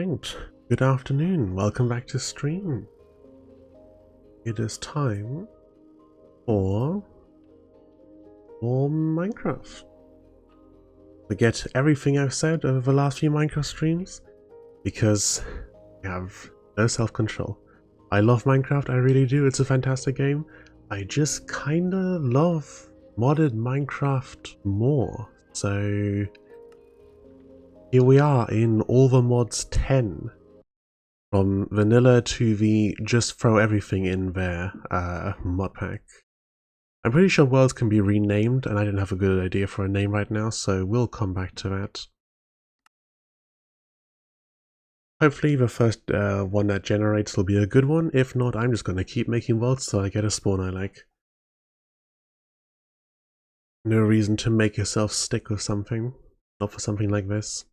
Alright, good afternoon, welcome back to stream. It is time for more Minecraft. Forget everything I've said over the last few Minecraft streams, because I have no self-control. I love Minecraft, I really do, it's a fantastic game. I just kinda love modded Minecraft more, so here we are in All the Mods 10. From vanilla to the just throw everything in there mod pack. I'm pretty sure worlds can be renamed, and I didn't have a good idea for a name right now, so we'll come back to that. Hopefully the first one that generates will be a good one. If not, I'm just going to keep making worlds till I get a spawn I like. No reason to make yourself stick with something, not for something like this.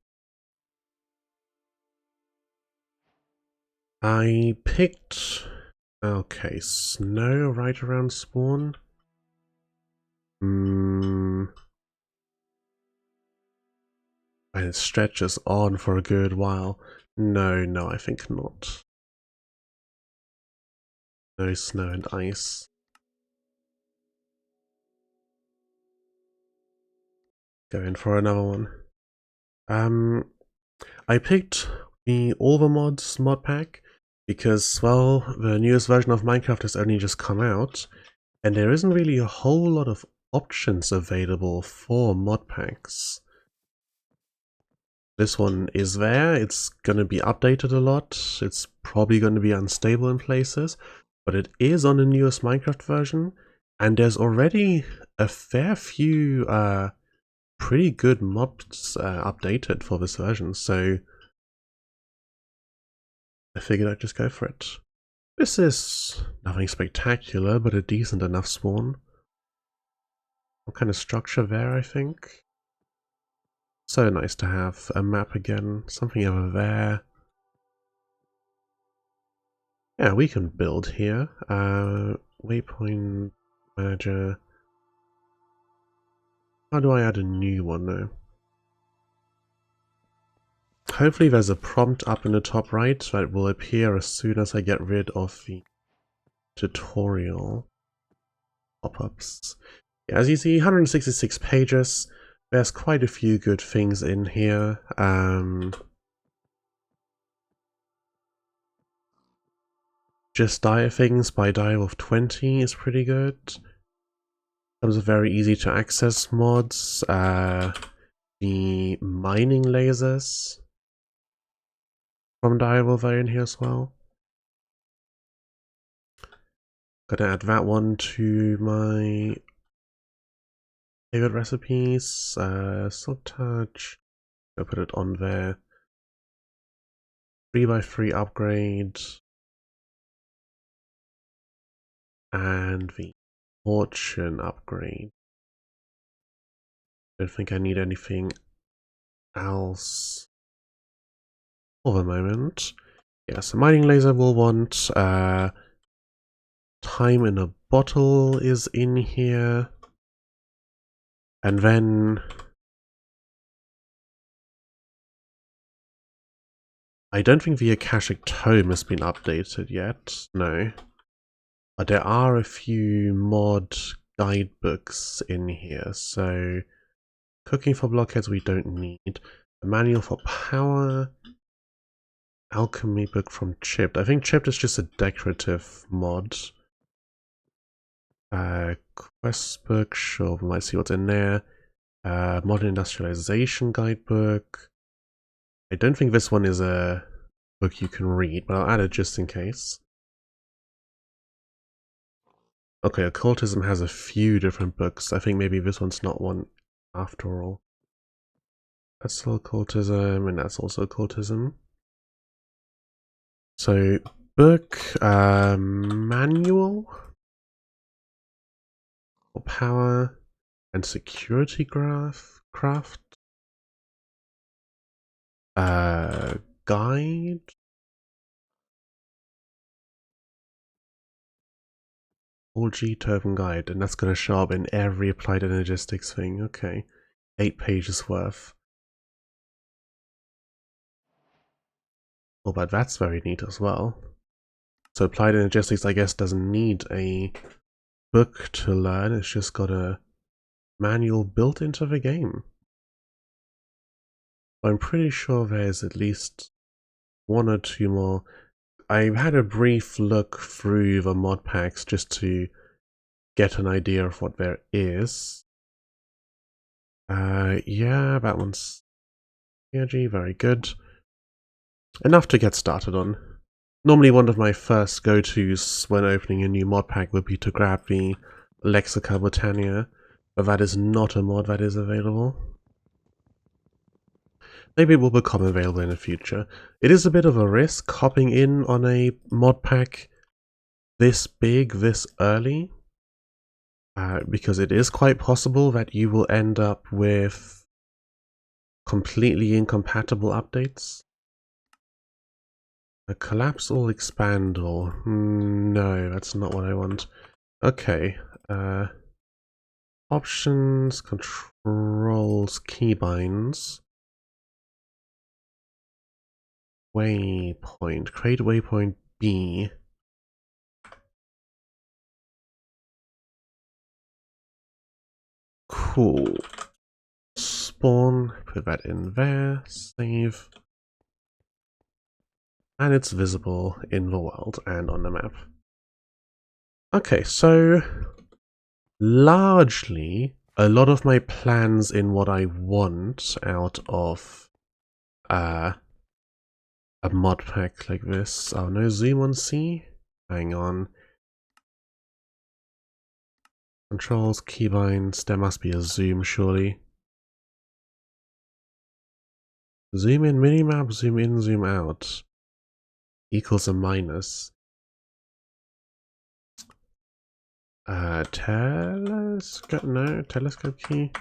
I picked... okay, snow right around spawn. And it stretches on for a good while. No, I think not. No snow and ice. Go in for another one. I picked the All the Mods mod pack because, well, the newest version of Minecraft has only just come out, and there isn't really a whole lot of options available for mod packs. This one is there, it's gonna be updated a lot, it's probably gonna be unstable in places, but it is on the newest Minecraft version, and there's already a fair few pretty good mods updated for this version, so I figured I'd just go for it. This is nothing spectacular, but a decent enough spawn. What kind of structure there, I think. So nice to have a map again, something over there. Yeah, we can build here. Waypoint manager. How do I add a new one though? Hopefully there's a prompt up in the top right that will appear as soon as I get rid of the tutorial pop-ups. Yeah, as you see, 166 pages. There's quite a few good things in here. Just dire things by dire of 20 is pretty good. Those are very easy to access mods. The mining lasers from dire will be in here as well. Gonna add that one to my favorite recipes. Silk touch. I'll put it on there. 3x3 upgrade. And the fortune upgrade. Don't think I need anything else for the moment. Yeah, so mining laser will want time in a bottle is in here. And then I don't think the Akashic Tome has been updated yet, no. But there are a few mod guidebooks in here, so cooking for blockheads we don't need. A manual for power, alchemy book from Chipped. I think Chipped is just a decorative mod. Quest book, sure, we might see what's in there. Modern industrialization guidebook. I don't think this one is a book you can read, but I'll add it just in case. Okay, occultism has a few different books. I think maybe this one's not one after all. That's still occultism, and that's also occultism. So, book, manual for power and security craft. Guide. All G Turban guide, and that's going to show up in every applied energistics thing. Okay, 8 pages worth. Oh, but that's very neat as well. So Applied Energistics, I guess, doesn't need a book to learn. It's just got a manual built into the game. I'm pretty sure there's at least one or two more. I've had a brief look through the mod packs just to get an idea of what there is. Yeah, that one's energy, very good. Enough to get started on. Normally one of my first go-tos when opening a new mod pack would be to grab the Lexica Botania, but that is not a mod that is available. Maybe it will become available in the future. It is a bit of a risk hopping in on a mod pack this big, this early, because it is quite possible that you will end up with completely incompatible updates. A collapse or expand or no, that's not what I want. Okay, options, controls, keybinds, waypoint, create waypoint B. Cool. Spawn, put that in there, save. And it's visible in the world and on the map. Okay, so largely a lot of my plans in what I want out of a mod pack like this. Oh, no zoom on C? Hang on. Controls, keybinds, there must be a zoom surely. Zoom in minimap, zoom in, zoom out. Equals a minus. Telescope, no, telescope key.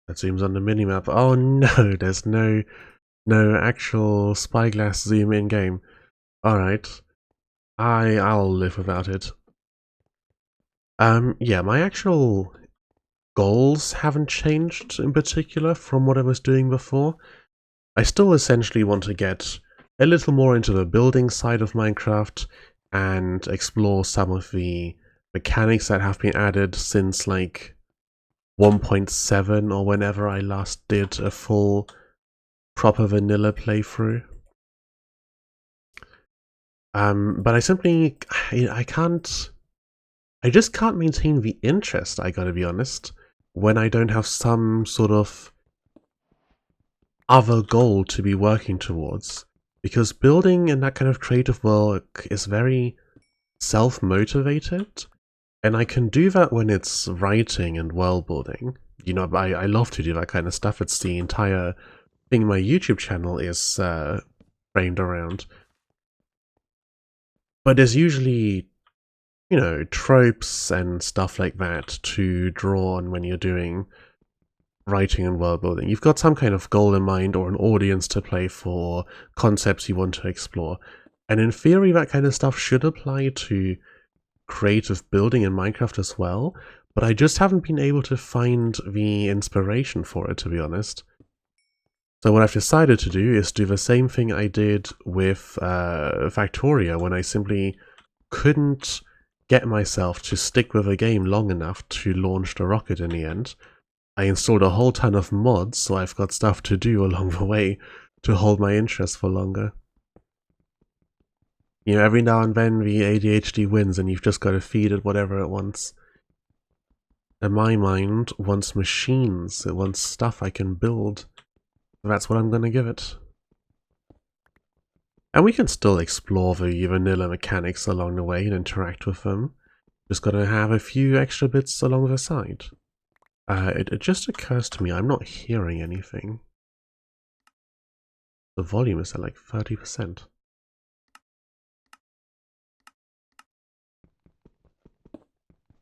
That zooms on the minimap. Oh no, there's no actual spyglass zoom in game. Alright. I'll live without it. Yeah, my actual goals haven't changed in particular from what I was doing before. I still essentially want to get a little more into the building side of Minecraft and explore some of the mechanics that have been added since like 1.7 or whenever I last did a full proper vanilla playthrough. But I simply, I just can't maintain the interest, I gotta be honest, when I don't have some sort of other goal to be working towards. Because building in that kind of creative work is very self-motivated, and I can do that when it's writing and world building. You know, I love to do that kind of stuff. It's the entire thing my YouTube channel is framed around. But there's usually, you know, tropes and stuff like that to draw on when you're doing writing and world building. You've got some kind of goal in mind or an audience to play for, concepts you want to explore. And in theory, that kind of stuff should apply to creative building in Minecraft as well, but I just haven't been able to find the inspiration for it, to be honest. So what I've decided to do is do the same thing I did with Factoria, when I simply couldn't get myself to stick with a game long enough to launch the rocket in the end. I installed a whole ton of mods, so I've got stuff to do along the way to hold my interest for longer. You know, every now and then the ADHD wins and you've just got to feed it whatever it wants. And my mind wants machines, it wants stuff I can build. That's what I'm going to give it. And we can still explore the vanilla mechanics along the way and interact with them. Just gotta have a few extra bits along the side. It just occurs to me I'm not hearing anything. The volume is at like 30%.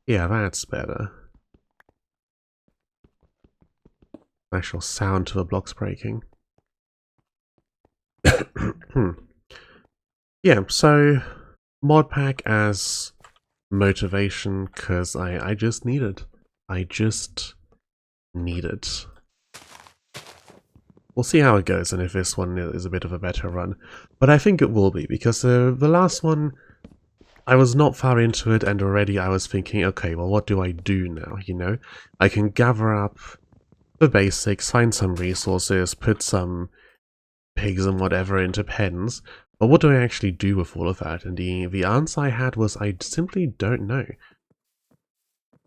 Yeah, that's better. Actual sound to the blocks breaking. Yeah, so mod pack as motivation, because I just need it. I just need it. We'll see how it goes and if this one is a bit of a better run. But I think it will be, because the last one, I was not far into it and already I was thinking, okay, well, what do I do now, you know? I can gather up the basics, find some resources, put some pigs and whatever into pens, but what do I actually do with all of that? And the answer I had was I simply don't know.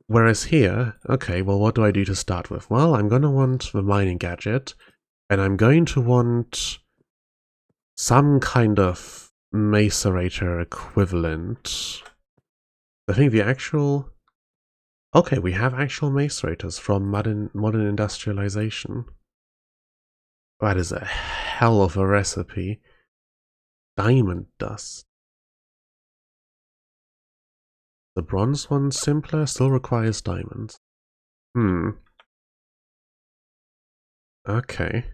Whereas here, okay, well, what do I do to start with? Well, I'm going to want the mining gadget, and I'm going to want some kind of macerator equivalent. I think the actual... Okay, we have actual macerators from modern industrialization. That is a hell of a recipe. Diamond dust. The bronze one, simpler, still requires diamonds. Okay.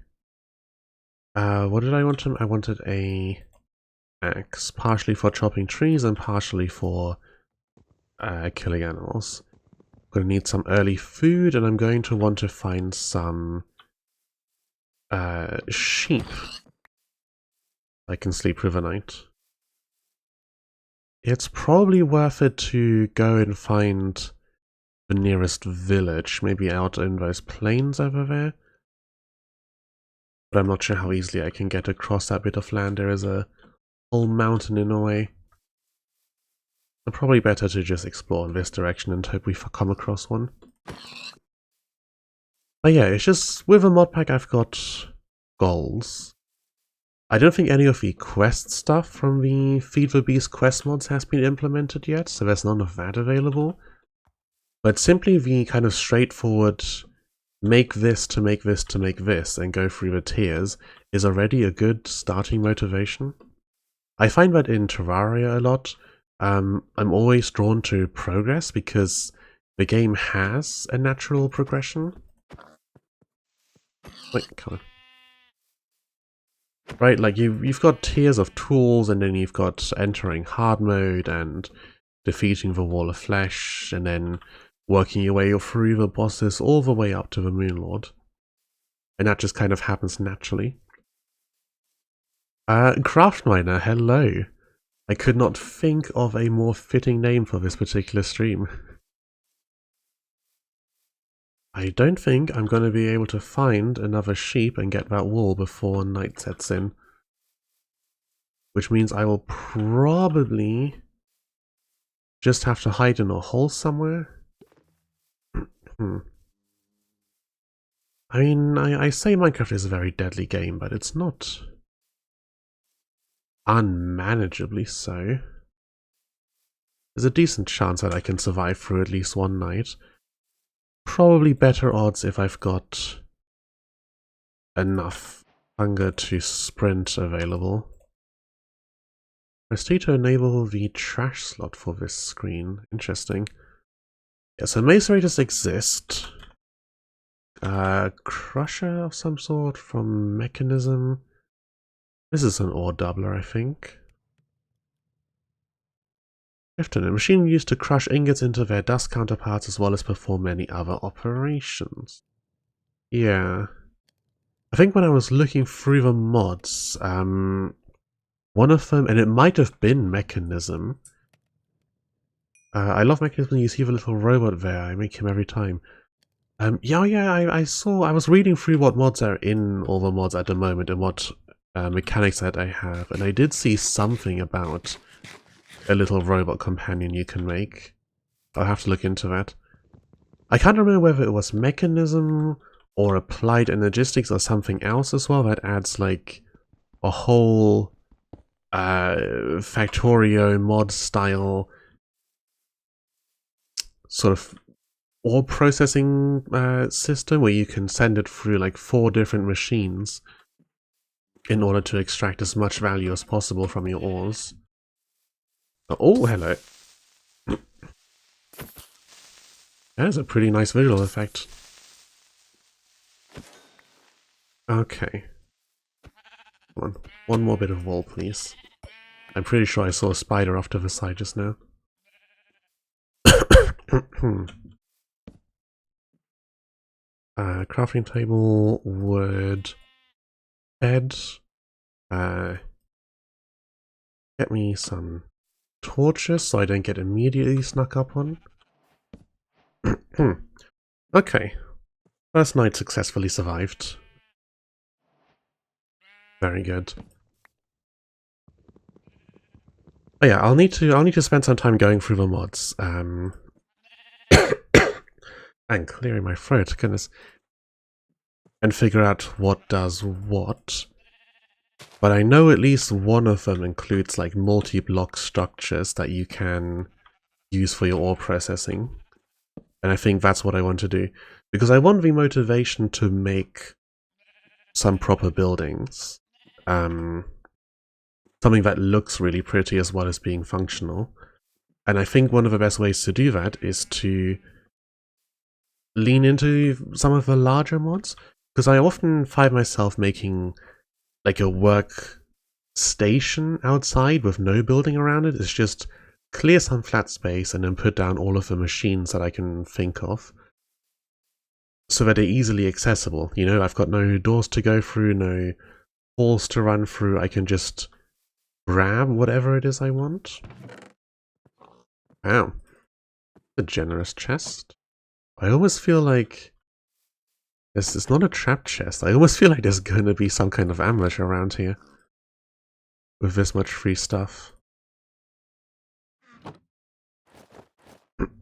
What did I want to... I wanted a axe, partially for chopping trees and partially for killing animals. I'm going to need some early food, and I'm going to want to find some sheep I can sleep through the night. It's probably worth it to go and find the nearest village, maybe out in those plains over there. But I'm not sure how easily I can get across that bit of land. There is a whole mountain in a way. So probably better to just explore in this direction and hope we come across one. But yeah, it's just with a mod pack I've got goals. I don't think any of the quest stuff from the Feed the Beast quest mods has been implemented yet, so there's none of that available. But simply the kind of straightforward make this to make this to make this and go through the tiers is already a good starting motivation. I find that in Terraria a lot. I'm always drawn to progress because the game has a natural progression. Wait, come on. Right, like you've got tiers of tools, and then you've got entering hard mode and defeating the wall of flesh, and then working your way through the bosses all the way up to the Moon Lord. And that just kind of happens naturally. Craft Miner, hello. I could not think of a more fitting name for this particular stream. I don't think I'm going to be able to find another sheep and get that wool before night sets in. Which means I will probably just have to hide in a hole somewhere. I mean, I say Minecraft is a very deadly game, but it's not unmanageably so. There's a decent chance that I can survive through at least one night. Probably better odds if I've got enough hunger to sprint available. Press T to enable the trash slot for this screen. Interesting. Yeah, so macerators exist. Crusher of some sort from Mechanism. This is an ore doubler, I think. A machine used to crush ingots into their dust counterparts as well as perform many other operations. Yeah. I think when I was looking through the mods, one of them, and it might have been Mechanism. I love Mechanism. You see the little robot there. I make him every time. Yeah, I saw. I was reading through what mods are in all the mods at the moment and what mechanics that I have, and I did see something about a little robot companion you can make. I'll have to look into that. I can't remember whether it was Mechanism or Applied Energistics or something else as well that adds like a whole Factorio mod style sort of ore processing system where you can send it through like 4 different machines in order to extract as much value as possible from your ores. Oh, hello. That is a pretty nice visual effect. Okay. Come on. One more bit of wool, please. I'm pretty sure I saw a spider off to the side just now. Crafting table, wood. bed. Get me some torches so I don't get immediately snuck up on. Okay. First night successfully survived. Very good. Oh yeah, I'll need to spend some time going through the mods. And clearing my throat, goodness. And figure out what does what. But I know at least one of them includes like multi-block structures that you can use for your ore processing. And I think that's what I want to do. Because I want the motivation to make some proper buildings. Something that looks really pretty as well as being functional. And I think one of the best ways to do that is to lean into some of the larger mods. Because I often find myself making like a work station outside with no building around it. It's just clear some flat space and then put down all of the machines that I can think of. So that they're easily accessible. You know, I've got no doors to go through, no halls to run through. I can just grab whatever it is I want. Wow. A generous chest. I almost feel like this is not a trap chest. I almost feel like there's going to be some kind of ambush around here. With this much free stuff.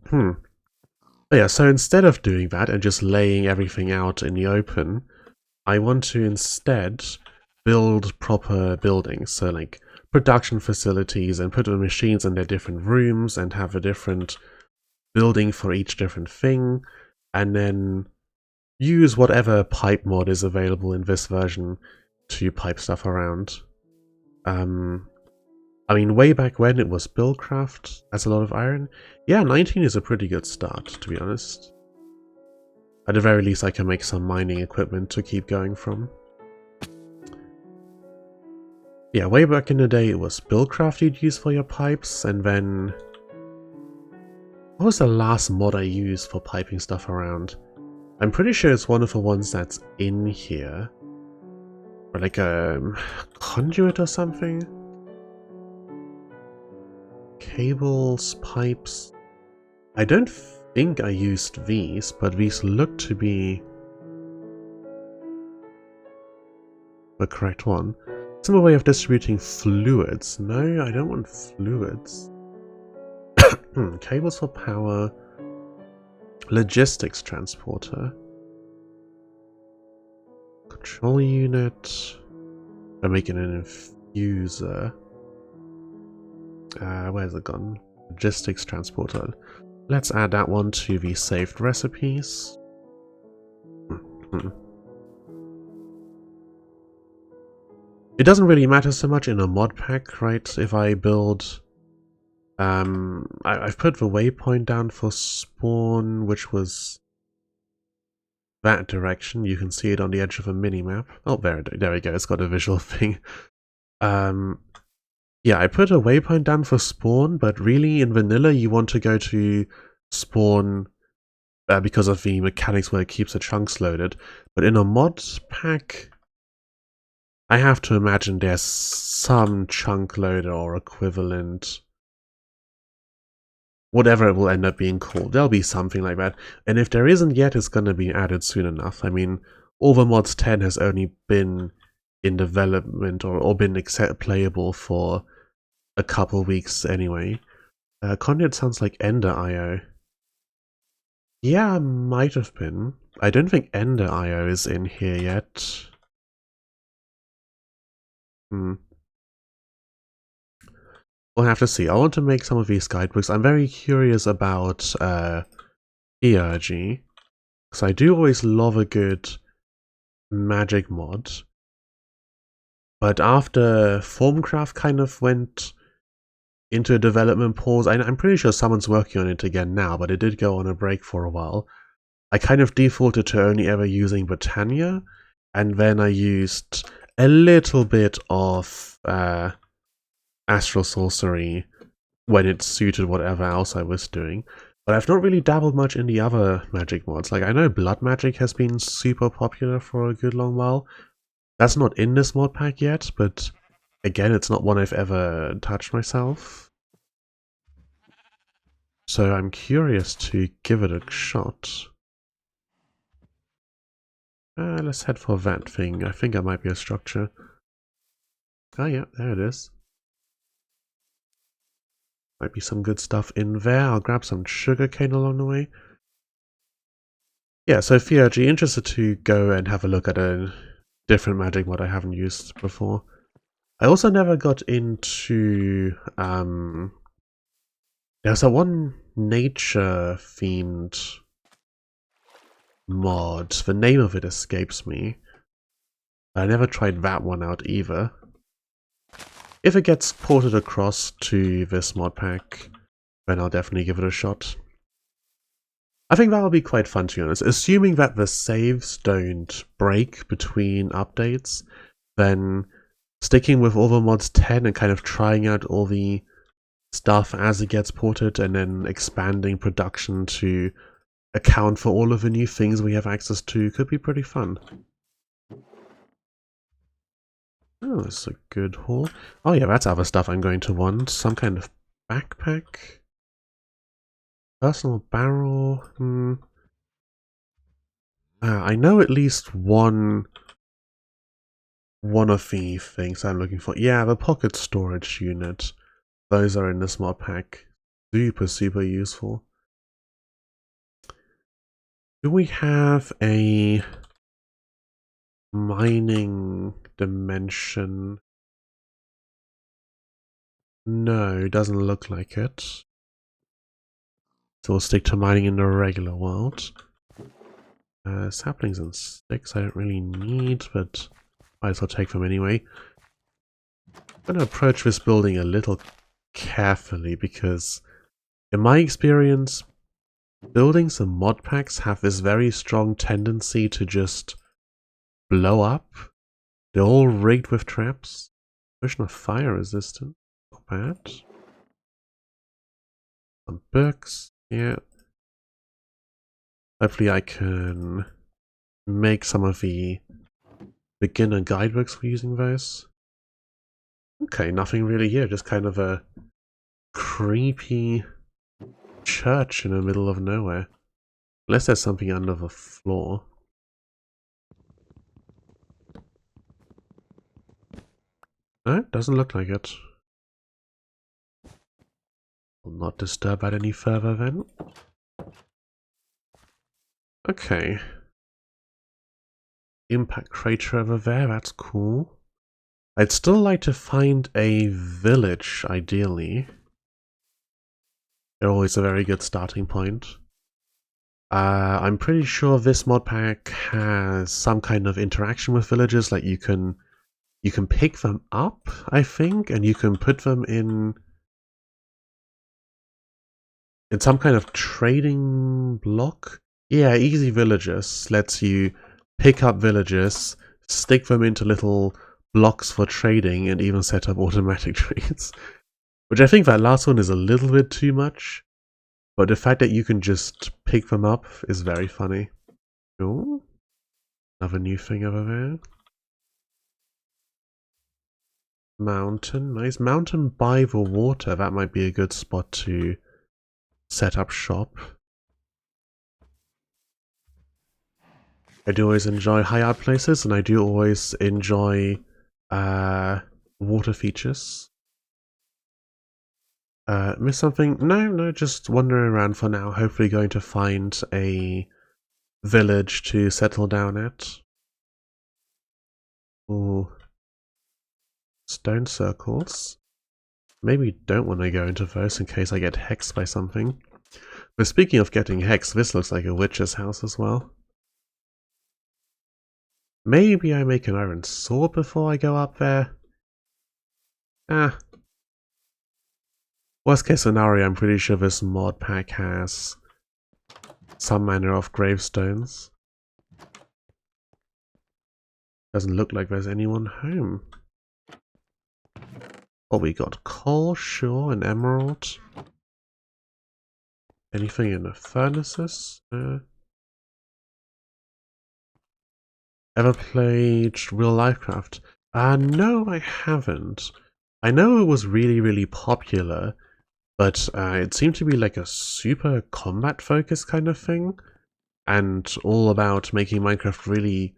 But yeah, so instead of doing that and just laying everything out in the open, I want to instead build proper buildings. So like production facilities and put the machines in their different rooms and have a different building for each different thing. And then use whatever pipe mod is available in this version to pipe stuff around. I mean, way back when it was Buildcraft, that's a lot of iron. Yeah, 19 is a pretty good start, to be honest. At the very least, I can make some mining equipment to keep going from. Yeah, way back in the day, it was Buildcraft you'd use for your pipes, and then... what was the last mod I used for piping stuff around? I'm pretty sure it's one of the ones that's in here. Or like a conduit or something? Cables, pipes. I don't think I used these, but these look to be the correct one. Some way of distributing fluids. No, I don't want fluids. Cables for power. Logistics transporter. Control unit. I'm making an infuser. Where's it gone? Logistics transporter. Let's add that one to the saved recipes. It doesn't really matter so much in a mod pack, right? If I build... I've put the waypoint down for spawn, which was that direction. You can see it on the edge of a mini-map. Oh, there we go. It's got a visual thing. Yeah, I put a waypoint down for spawn, but really in vanilla you want to go to spawn because of the mechanics where it keeps the chunks loaded. But in a mod pack, I have to imagine there's some chunk loader or equivalent. Whatever it will end up being called. There'll be something like that. And if there isn't yet, it's going to be added soon enough. I mean, Overmods 10 has only been in development or been playable for a couple weeks anyway. Conduit sounds like Ender IO. Yeah, might have been. I don't think Ender IO is in here yet. We'll have to see. I want to make some of these guidebooks. I'm very curious about ERG, because I do always love a good magic mod. But after Formcraft kind of went into a development pause, I'm pretty sure someone's working on it again now, but it did go on a break for a while. I kind of defaulted to only ever using Britannia, and then I used a little bit of Astral Sorcery when it suited whatever else I was doing. But I've not really dabbled much in the other magic mods. Like, I know Blood Magic has been super popular for a good long while. That's not in this mod pack yet, but again, it's not one I've ever touched myself. So I'm curious to give it a shot. Let's head for that thing. I think that might be a structure. Oh yeah, there it is. Might be some good stuff in there. I'll grab some sugarcane along the way. Yeah, so Theurgy, interested to go and have a look at a different magic mod I haven't used before. I also never got into there's that one nature themed mod. The name of it escapes me. I never tried that one out either. If it gets ported across to this mod pack, then I'll definitely give it a shot. I think that'll be quite fun, to be honest. Assuming that the saves don't break between updates, then sticking with Overmods 10 and kind of trying out all the stuff as it gets ported and then expanding production to account for all of the new things we have access to could be pretty fun. Oh, that's a good haul. Oh yeah, that's other stuff I'm going to want. Some kind of backpack. Personal barrel. I know at least one of the things I'm looking for. Yeah, the pocket storage unit. Those are in this mod pack. Super useful. Do we have a mining dimension? No, doesn't look like it. So we'll stick to mining in the regular world. Saplings and sticks I don't really need, but might as well take them anyway. I'm going to approach this building a little carefully because, in my experience, buildings and mod packs have this very strong tendency to just blow up. They're all rigged with traps. Potion of fire resistant. Not bad. Some books. Yeah. Hopefully I can make some of the beginner guidebooks for using those. Okay, nothing really here. Just kind of a creepy church in the middle of nowhere. Unless there's something under the floor. No, doesn't look like it. Will not disturb that any further then. Okay. Impact crater over there, that's cool. I'd still like to find a village, ideally. They're always a very good starting point. I'm pretty sure this mod pack has some kind of interaction with villages, like you can pick them up, I think, and you can put them in some kind of trading block. Yeah, Easy Villages lets you pick up villages, stick them into little blocks for trading, and even set up automatic trades. Which I think that last one is a little bit too much, but the fact that you can just pick them up is very funny. Cool. Another new thing over there. Mountain, nice. Mountain by the water, that might be a good spot to set up shop. I do always enjoy high art places, and I do always enjoy water features. Miss something? No, just wandering around for now. Hopefully going to find a village to settle down at. Ooh. Stone circles. Maybe don't want to go into those in case I get hexed by something. But speaking of getting hexed, this looks like a witch's house as well. Maybe I make an iron sword before I go up there. Worst case scenario, I'm pretty sure this mod pack has some manner of gravestones. Doesn't look like there's anyone home. Oh, we got coal, sure, and emerald. Anything in the furnaces? Ever played Real Life Craft? No, I haven't. I know it was really, really popular, but it seemed to be like a super combat-focused kind of thing, and all about making Minecraft really,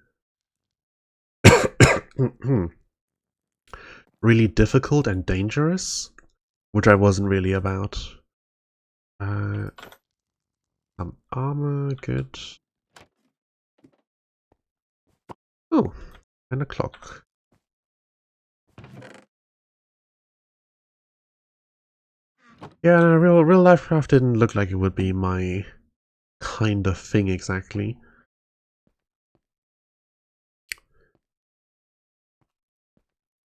really difficult and dangerous, which I wasn't really about. Some armor, good. Oh, and a clock. Yeah, no, real life craft didn't look like it would be my kind of thing exactly.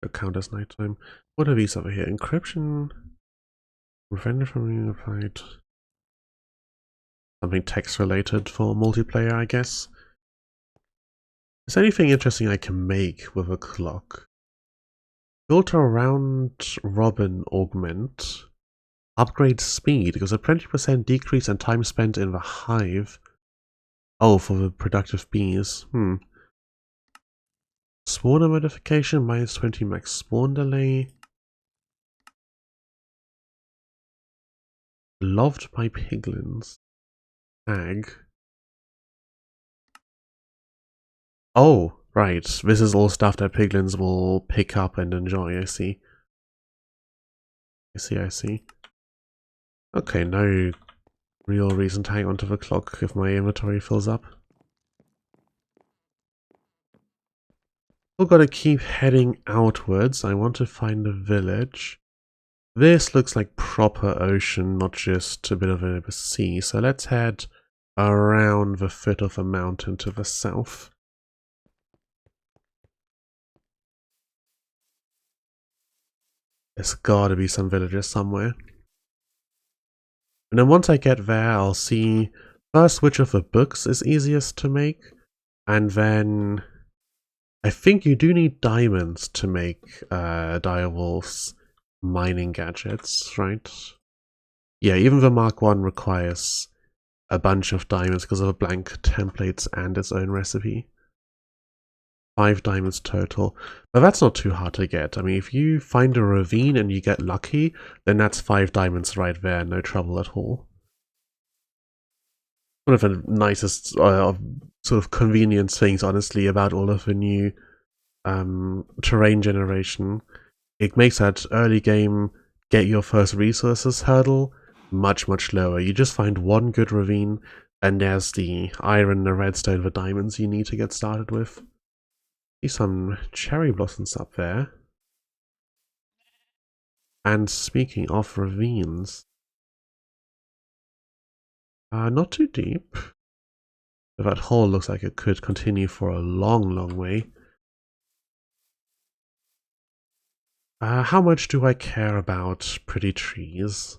It'll count as nighttime. What are these over here? Encryption, prevented from being applied. Something text related for multiplayer, I guess. Is there anything interesting I can make with a clock? Filter around robin augment. Upgrade speed, because a 20% decrease in time spent in the hive. Oh, for the productive bees. Spawner modification, minus 20 max spawn delay. Loved by piglins. Ag. Oh, right. This is all stuff that piglins will pick up and enjoy, I see. I see. Okay, no real reason to hang onto the clock if my inventory fills up. Still gotta keep heading outwards. I want to find a village. This looks like proper ocean, not just a bit of a sea. So let's head around the foot of a mountain to the south. There's gotta be some villages somewhere. And then once I get there, I'll see first which of the books is easiest to make. And then I think you do need diamonds to make Direwolf's mining gadgets, right? Yeah, even the Mark 1 requires a bunch of diamonds because of the blank templates and its own recipe. 5 diamonds total. But that's not too hard to get. I mean, if you find a ravine and you get lucky, then that's 5 diamonds right there, no trouble at all. One of the nicest sort of convenience things, honestly, about all of the new terrain generation. It makes that early game get your first resources hurdle much, much lower. You just find one good ravine, and there's the iron, the redstone, the diamonds you need to get started with. See some cherry blossoms up there. And speaking of ravines, not too deep. That hole looks like it could continue for a long, long way. How much do I care about pretty trees?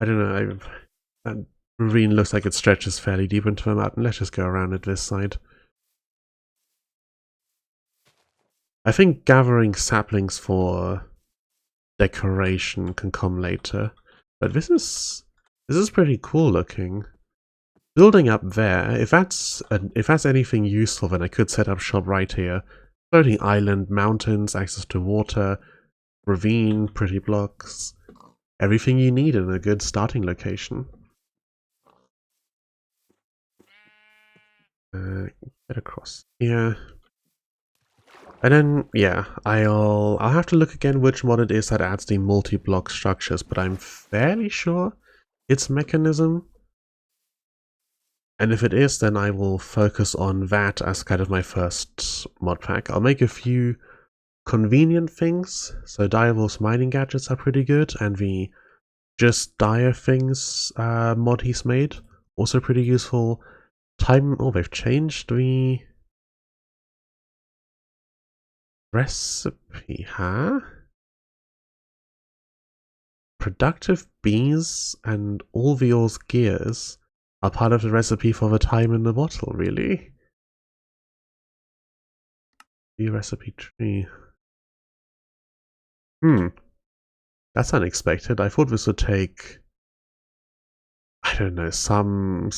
I don't know. That ravine looks like it stretches fairly deep into the mountain. Let's just go around it this side. I think gathering saplings for decoration can come later, but this is pretty cool looking. Building up there, if that's anything useful, then I could set up shop right here. Floating island, mountains, access to water, ravine, pretty blocks, everything you need in a good starting location. Get across here. And then, yeah, I'll have to look again which mod it is that adds the multi-block structures, but I'm fairly sure it's Mechanism. And if it is, then I will focus on that as kind of my first mod pack. I'll make a few convenient things. So Direwolf's mining gadgets are pretty good, and the Just Dire things mod he's made, also pretty useful. Oh, they've changed the recipe, huh? Productive bees and all Vior's gears are part of the recipe for the time in the bottle, really? The recipe tree. That's unexpected. I thought this would take, I don't know, some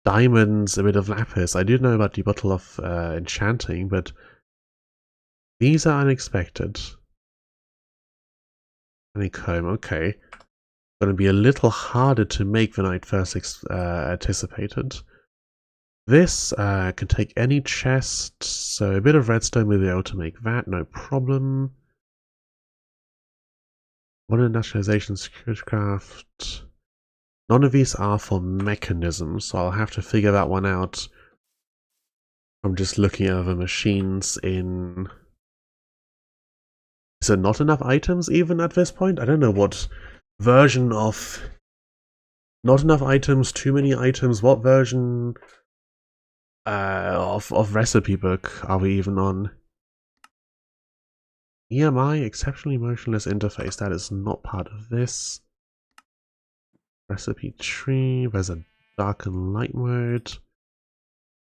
diamonds, a bit of lapis. I do know about the bottle of enchanting, but these are unexpected. Honeycomb, okay. Going to be a little harder to make than I'd first anticipated. This can take any chest, so a bit of redstone we'll be able to make that, no problem. Modern industrialization, security craft. None of these are for mechanisms, so I'll have to figure that one out from just looking at the machines in... Is there not enough items even at this point? I don't know what version of... Not enough items, too many items, what version of recipe book are we even on? EMI, exceptionally motionless interface, that is not part of this. Recipe tree, there's a dark and light mode.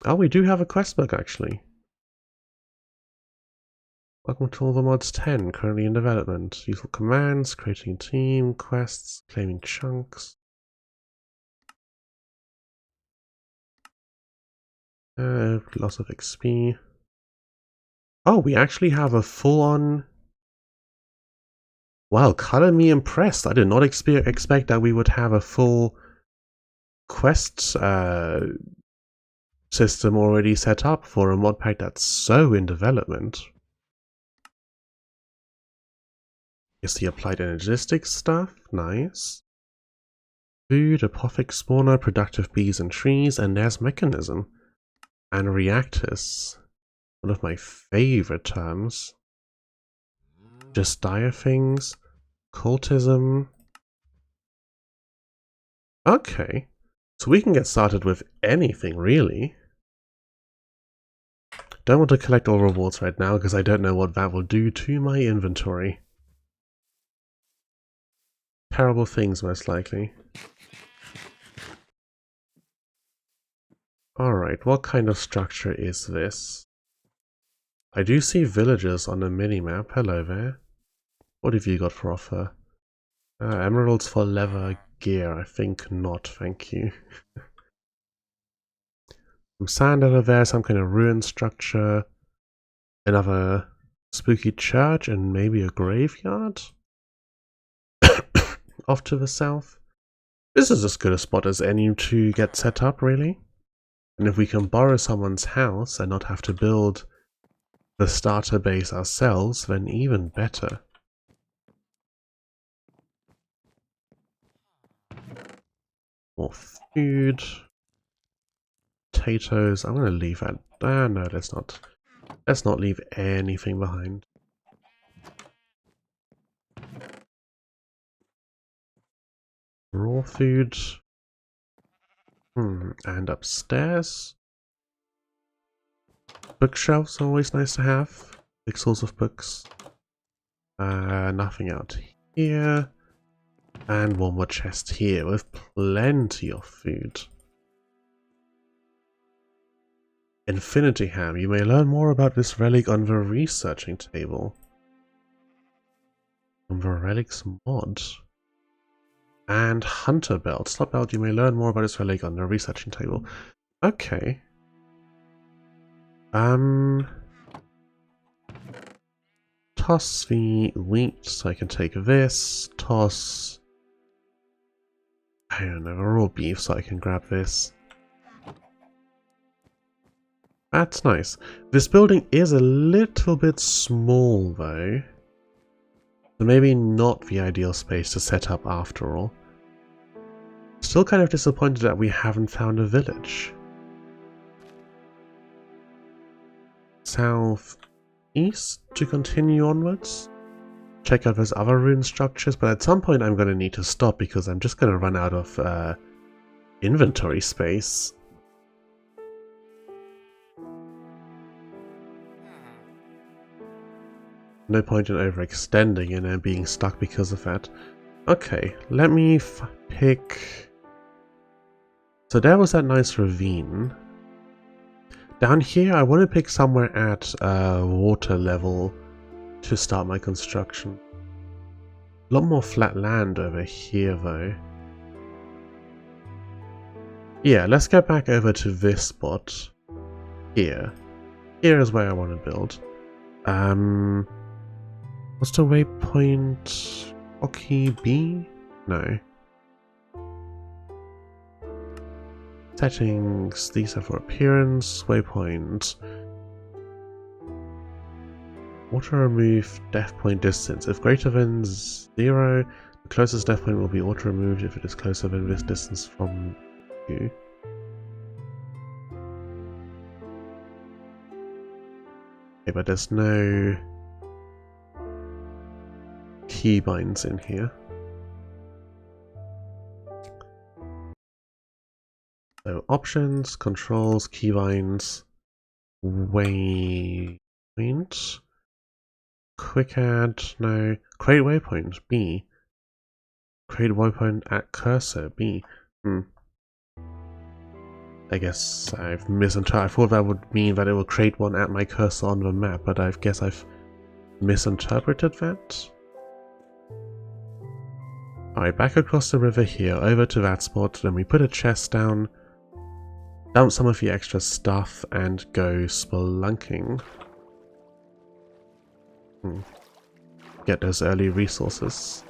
Oh, we do have a quest book actually. Welcome to all the mods 10, currently in development. Useful commands, creating a team, quests, claiming chunks. Loss of XP. Oh, we actually have a full-on... Wow, color me impressed. I did not expect that we would have a full quest system already set up for a mod pack that's so in development. Is the applied energistics stuff? Nice. Food, apothic spawner, productive bees and trees, and there's mechanism. And reactors. One of my favorite terms. Just dire things. Cultism. Okay. So we can get started with anything, really. Don't want to collect all rewards right now, because I don't know what that will do to my inventory. Terrible things, most likely. Alright, what kind of structure is this? I do see villagers on the minimap. Hello there. What have you got for offer? Emeralds for leather gear. I think not, thank you. Some sand over there, some kind of ruined structure. Another spooky church and maybe a graveyard? Off to the south. This is as good a spot as any to get set up, really. And if we can borrow someone's house and not have to build the starter base ourselves, then even better. More food. Potatoes. I'm going to leave that. No, let's not. Let's not leave anything behind. Raw food. And upstairs. Bookshelves are always nice to have. Big source of books. Nothing out here. And one more chest here with plenty of food. Infinity Ham. You may learn more about this relic on the researching table. On the relics mod. And Hunter Belt. Slot Belt. You may learn more about this relic on the researching table. Okay. Toss the wheat so I can take this. Toss... I don't know, raw beef so I can grab this. That's nice. This building is a little bit small though. So maybe not the ideal space to set up after all. Still kind of disappointed that we haven't found a village. Southeast to continue onwards. Check out those other ruin structures, but at some point I'm going to need to stop because I'm just going to run out of inventory space. No point in overextending and then being stuck because of that. Okay, let me pick... So there was that nice ravine. Down here I want to pick somewhere at water level to start my construction. A lot more flat land over here though. Yeah, let's get back over to this spot here. Here is where I want to build. What's the waypoint? Hockey B? No. Settings, these are for appearance, waypoint. Auto remove death point distance. If greater than 0, the closest death point will be auto removed if it is closer than this distance from you. Okay, but there's no keybinds in here. So options, controls, keybinds, waypoint, quick add, no, create waypoint, B. Create waypoint at cursor, B. I guess I've misinterpreted. I thought that would mean that it will create one at my cursor on the map, but I guess I've misinterpreted that. Alright, back across the river here, over to that spot, then we put a chest down, dump some of the extra stuff, and go spelunking. Get those early resources.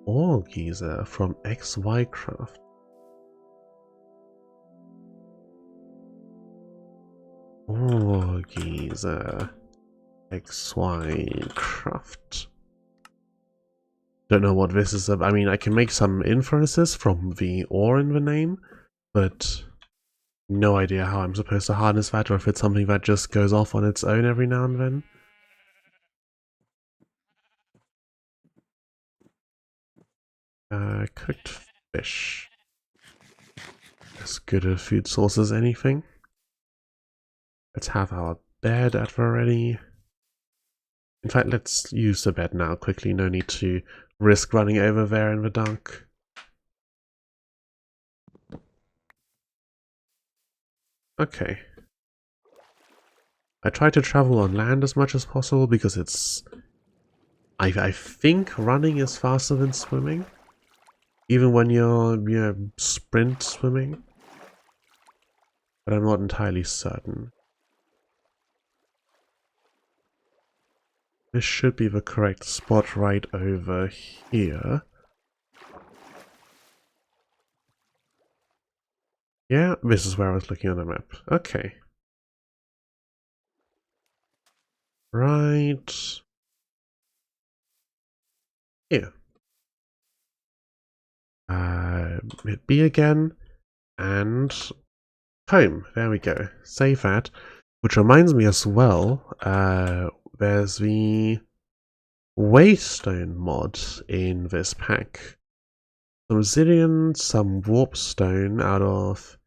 Ore geyser from XY Craft. Ore geyser. XY Craft. Don't know what this is. I mean, I can make some inferences from the ore in the name, but no idea how I'm supposed to harness that, or if it's something that just goes off on its own every now and then. Cooked fish. As good a food source as anything. Let's have our bed at the ready. In fact, let's use the bed now quickly. No need to risk running over there in the dark. Okay. I try to travel on land as much as possible because it's... I think running is faster than swimming. Even when you're sprint swimming. But I'm not entirely certain. This should be the correct spot right over here. Yeah, this is where I was looking on the map. Okay. Right here. Hit B again, and home. There we go. Save that. Which reminds me as well, there's the Waystone mod in this pack. Some Obsidian, some Warpstone out of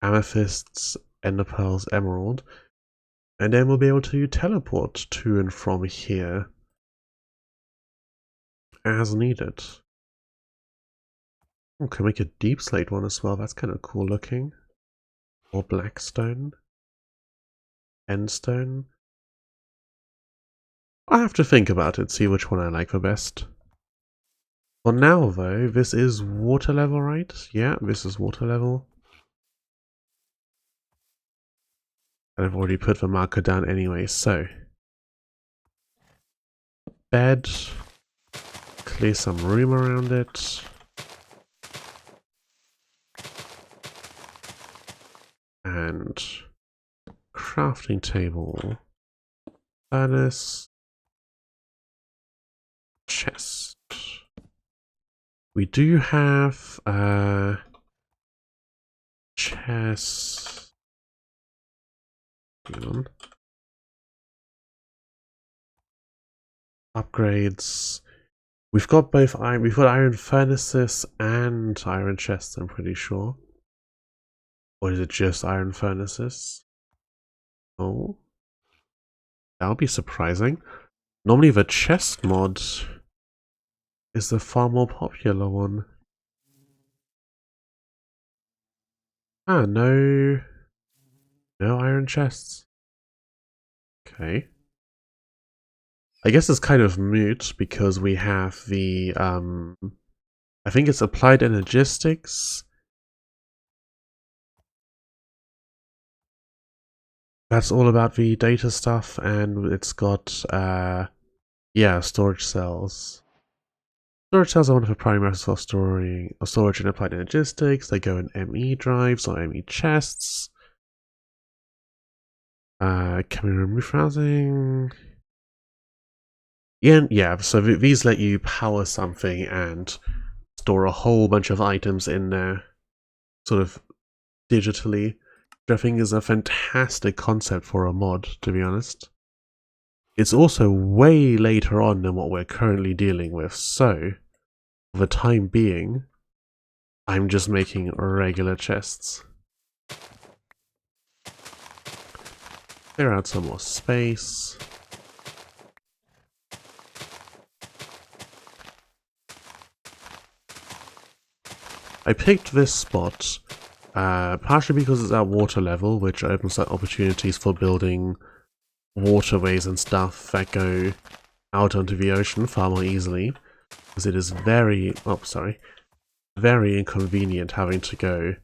Amethysts, Ender Pearls, Emerald, and then we'll be able to teleport to and from here as needed. Oh, can make a deep slate one as well. That's kind of cool looking. Or blackstone. Endstone. I'll have to think about it, see which one I like the best. For now, though, this is water level, right? Yeah, this is water level. And I've already put the marker down anyway, so. Bed. Clear some room around it. And crafting table. Furnace. Chest. We do have chest. Hang on. Upgrades. We've got both iron. We've got iron furnaces and iron chests. I'm pretty sure. Or is it just iron furnaces? Oh, that would be surprising. Normally, the chest mod is the far more popular one. Ah, no iron chests. Okay. I guess it's kind of moot because we have the I think it's applied energistics. That's all about the data stuff, and it's got, yeah, storage cells. Storage cells are one of the primary methods for storing or storage in applied energistics. They go in ME drives or ME chests. Can we remove housing? Yeah, so these let you power something and store a whole bunch of items in there, sort of digitally, which I think is a fantastic concept for a mod, to be honest. It's also way later on than what we're currently dealing with, so for the time being, I'm just making regular chests. Clear out some more space. I picked this spot partially because it's at water level, which opens up opportunities for building waterways and stuff that go out onto the ocean far more easily, because it is very inconvenient having to go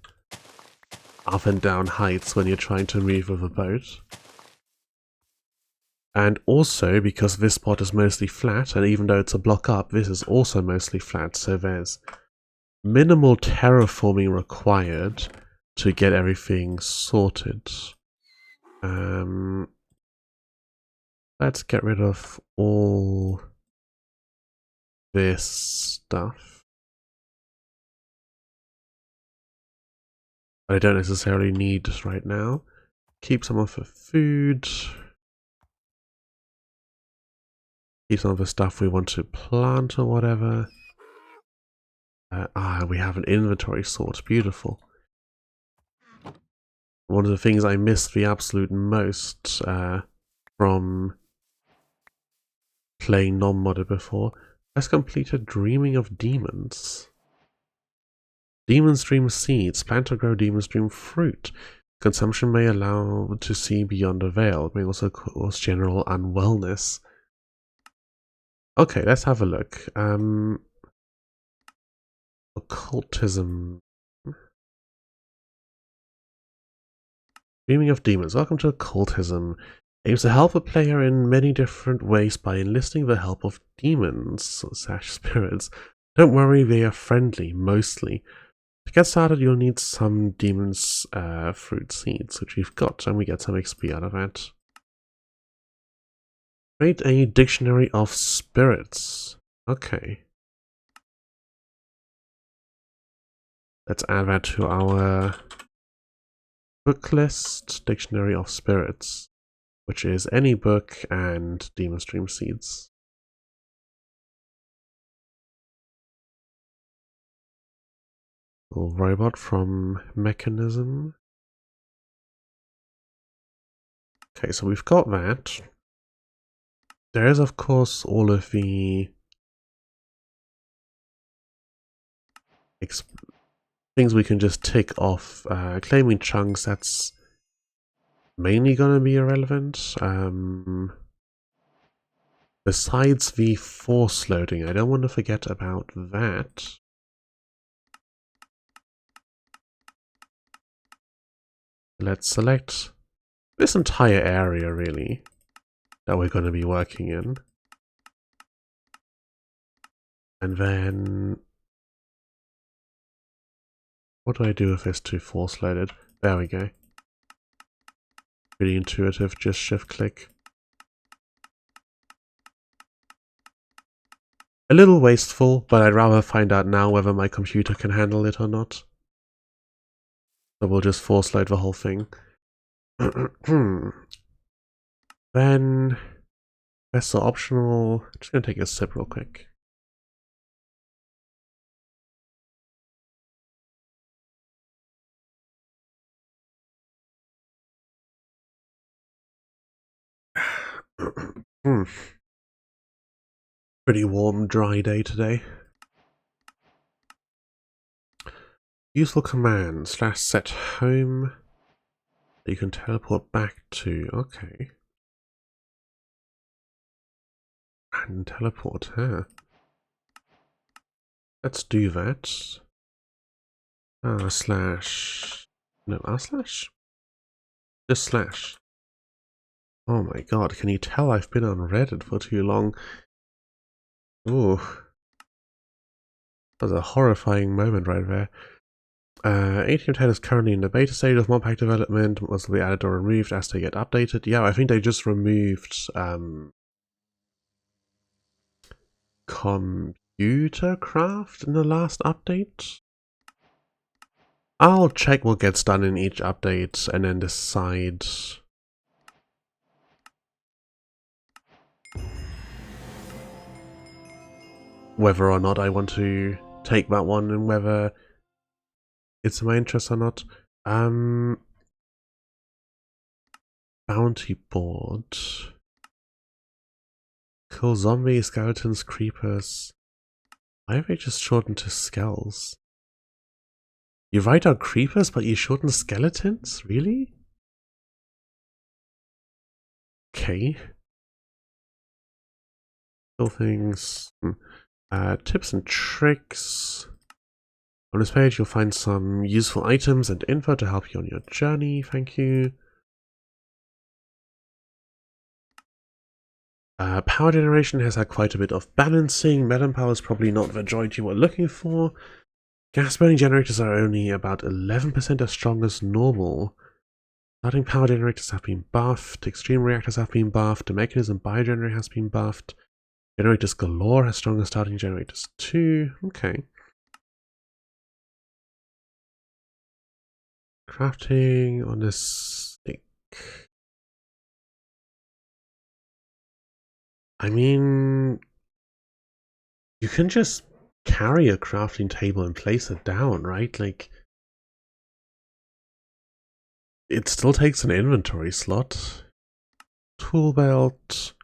up and down heights when you're trying to move with a boat. And also because this spot is mostly flat, and even though it's a block up, this is also mostly flat, so there's minimal terraforming required to get everything sorted. Let's get rid of all this stuff. I don't necessarily need right now. Keep some of the food. Keep some of the stuff we want to plant or whatever. We have an inventory sort. Beautiful. One of the things I miss the absolute most from playing non-modded before. Has completed Dreaming of Demons. Demon Stream seeds. Plant or grow Demon Stream fruit. Consumption may allow to see beyond a veil. It may also cause general unwellness. Okay, let's have a look. Occultism. Dreaming of Demons. Welcome to Occultism. Aims to help a player in many different ways by enlisting the help of demons / spirits. Don't worry, they are friendly, mostly. To get started, you'll need some demons fruit seeds, which we've got, and we get some XP out of that. Create a dictionary of spirits. Okay. Let's add that to our book list. Dictionary of spirits, which is any book and demon stream seeds. Robot from Mechanism. Okay, so we've got that. There is, of course, all of the things we can just tick off. Claiming chunks, that's mainly going to be irrelevant. Besides the force loading, I don't want to forget about that. Let's select this entire area, really, that we're going to be working in. And then, what do I do with this to force loaded? There we go. Pretty intuitive, just shift click. A little wasteful, but I'd rather find out now whether my computer can handle it or not. So we'll just force load the whole thing. Then, vessel optional. Just gonna take a sip real quick. Pretty warm, dry day today. Useful command / set home. You can teleport back to. Okay. And teleport, huh? Let's do that. Slash. No, slash? Just slash. Oh my god, can you tell I've been on Reddit for too long? Ooh. That was a horrifying moment right there. ATM 10 is currently in the beta stage of mod pack development. Mods will be added or removed as they get updated. Yeah, I think they just removed computer craft in the last update. I'll check what gets done in each update and then decide whether or not I want to take that one and whether it's in my interest or not. Bounty board. Kill zombies, skeletons, creepers. Why have they just shortened to skells? You write out creepers, but you shorten skeletons? Really? Okay. Kill things. Tips and tricks. On this page, you'll find some useful items and info to help you on your journey. Thank you. Power generation has had quite a bit of balancing. Metal power is probably not the droid you were looking for. Gas burning generators are only about 11% as strong as normal. Starting power generators have been buffed. Extreme reactors have been buffed. The mechanism biogenerator has been buffed. Generators galore has stronger starting generators too. Okay. Crafting on this stick. I mean, you can just carry a crafting table and place it down, right? Like, it still takes an inventory slot. Tool belt.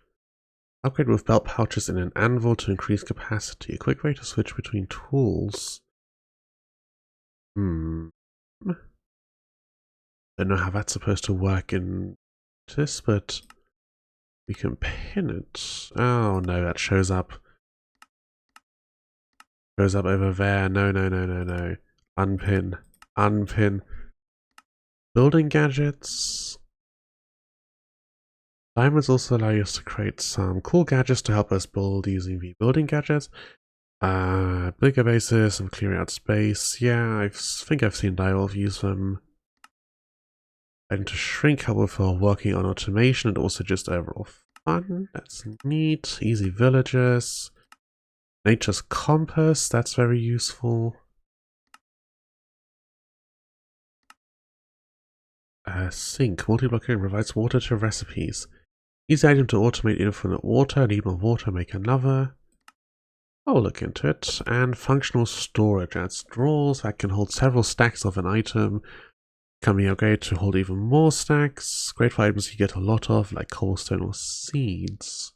Upgrade with belt pouches in an anvil to increase capacity. A quick way to switch between tools. Don't know how that's supposed to work in this, but we can pin it. Oh no, that shows up. Shows up over there. No, no, no, no, no. Unpin. Unpin. Building gadgets. Diamonds also allow us to create some cool gadgets to help us build using the building gadgets. Bigger bases and clearing out space. Yeah, I think I've seen Direwolf use them. And to shrink help with working on automation and also just overall fun. That's neat. Easy villages. Nature's compass. That's very useful. Sink. Multi-blocker provides water to recipes. Easy item to automate infinite water. Need more water, make another. I'll look into it. And functional storage adds drawers that can hold several stacks of an item. Can be upgraded to hold even more stacks. Great for items you get a lot of, like cobblestone or seeds.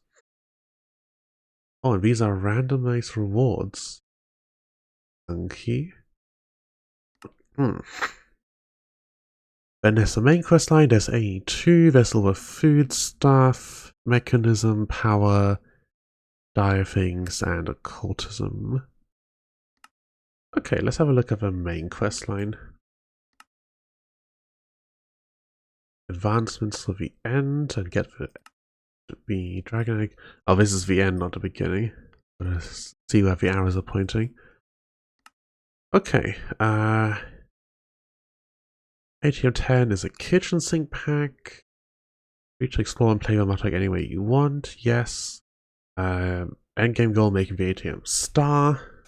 Oh, and these are randomized rewards. Funky. Then there's the main quest line, there's AE2, there's all the food stuff, mechanism, power, dire things, and occultism. Okay, let's have a look at the main quest line. Advancements to the end and get the dragon egg. Oh, this is the end, not the beginning. Let's see where the arrows are pointing. Okay, ATM 10 is a kitchen sink pack. Free to explore and play your mod pack any way you want. Yes. Endgame goal, making the ATM star.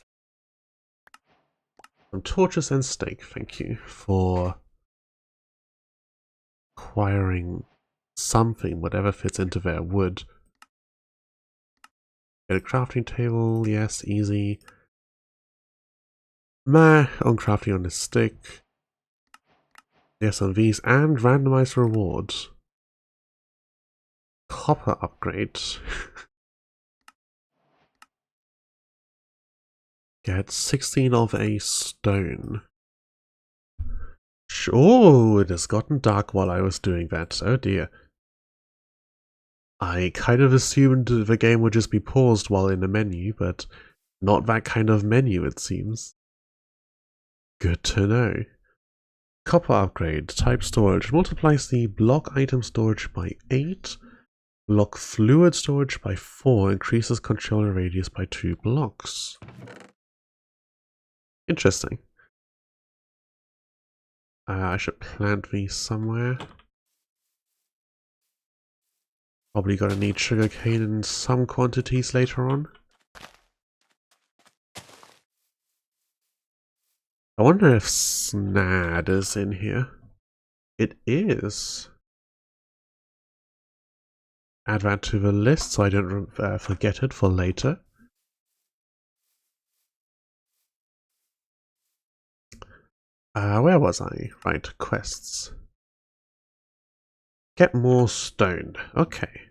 Some torches and steak. Thank you for acquiring something, whatever fits into their wood. Get a crafting table. Yes, easy. Meh, on crafting on this stick. Yes, on these, and randomized rewards. Copper upgrade. Get 16 of a stone. Oh, it has gotten dark while I was doing that. Oh dear. I kind of assumed the game would just be paused while in the menu, but not that kind of menu, it seems. Good to know. Copper upgrade, type storage, multiplies the block item storage by 8, block fluid storage by 4, increases controller radius by 2 blocks. Interesting. I should plant these somewhere. Probably gonna need sugarcane in some quantities later on. I wonder if Snad is in here. It is. Add that to the list so I don't forget it for later. Where was I? Right, quests. Get more stone. Okay.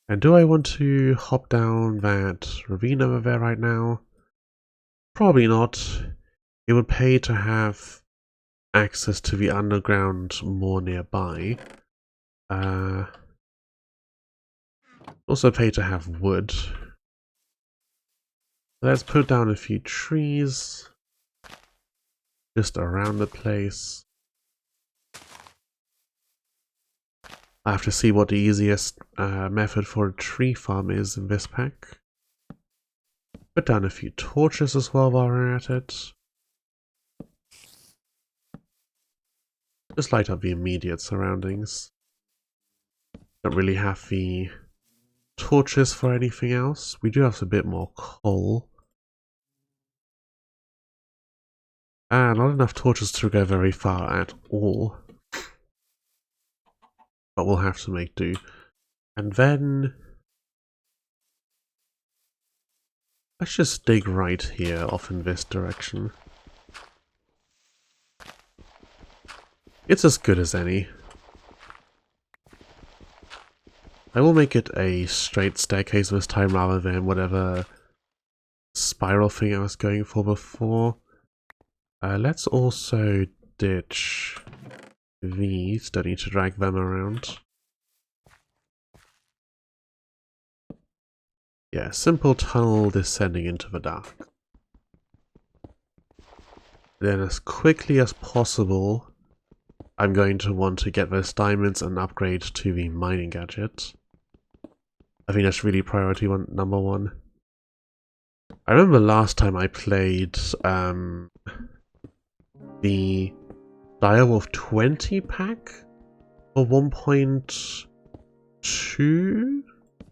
And do I want to hop down that ravine over there right now? Probably not. It would pay to have access to the underground more nearby. Also pay to have wood. Let's put down a few trees just around the place. I have to see what the easiest method for a tree farm is in this pack. Put down a few torches as well while we're at it. Just light up the immediate surroundings. Don't really have the torches for anything else. We do have a bit more coal. Not enough torches to go very far at all. But we'll have to make do. And then let's just dig right here off in this direction. It's as good as any. I will make it a straight staircase this time rather than whatever spiral thing I was going for before. Let's also ditch these. Don't need to drag them around. Yeah, simple tunnel descending into the dark. Then as quickly as possible, I'm going to want to get those diamonds and upgrade to the mining gadget. I think that's really priority number one. I remember last time I played the Direwolf 20 pack for 1.2,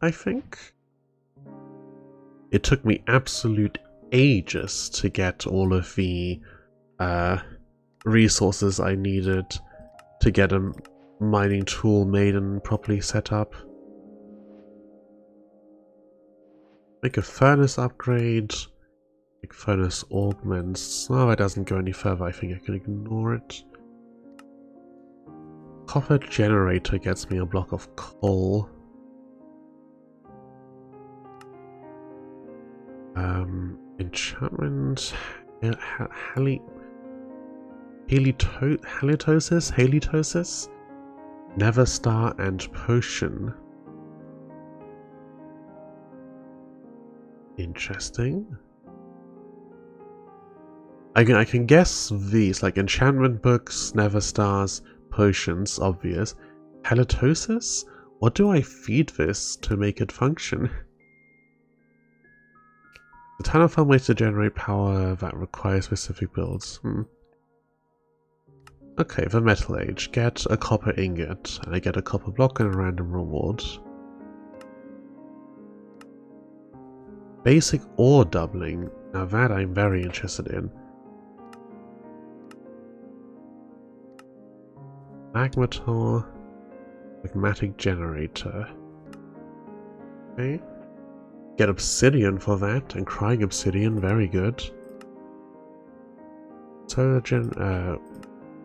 I think. It took me absolute ages to get all of the resources I needed to get a mining tool made and properly set up. Make a furnace upgrade. Make furnace augments. Oh, it doesn't go any further. I think I can ignore it. Copper generator gets me a block of coal. Enchantment. Halitosis? Never Star and Potion. Interesting. I can guess these, like enchantment books, Never Stars, potions, obvious. Halitosis? What do I feed this to make it function? A ton of fun ways to generate power that require specific builds. Okay, the Metal Age. Get a copper ingot. I get a copper block and a random reward. Basic ore doubling. Now that I'm very interested in. Magmator. Magmatic generator. Okay. Get obsidian for that, and crying obsidian, very good. Solar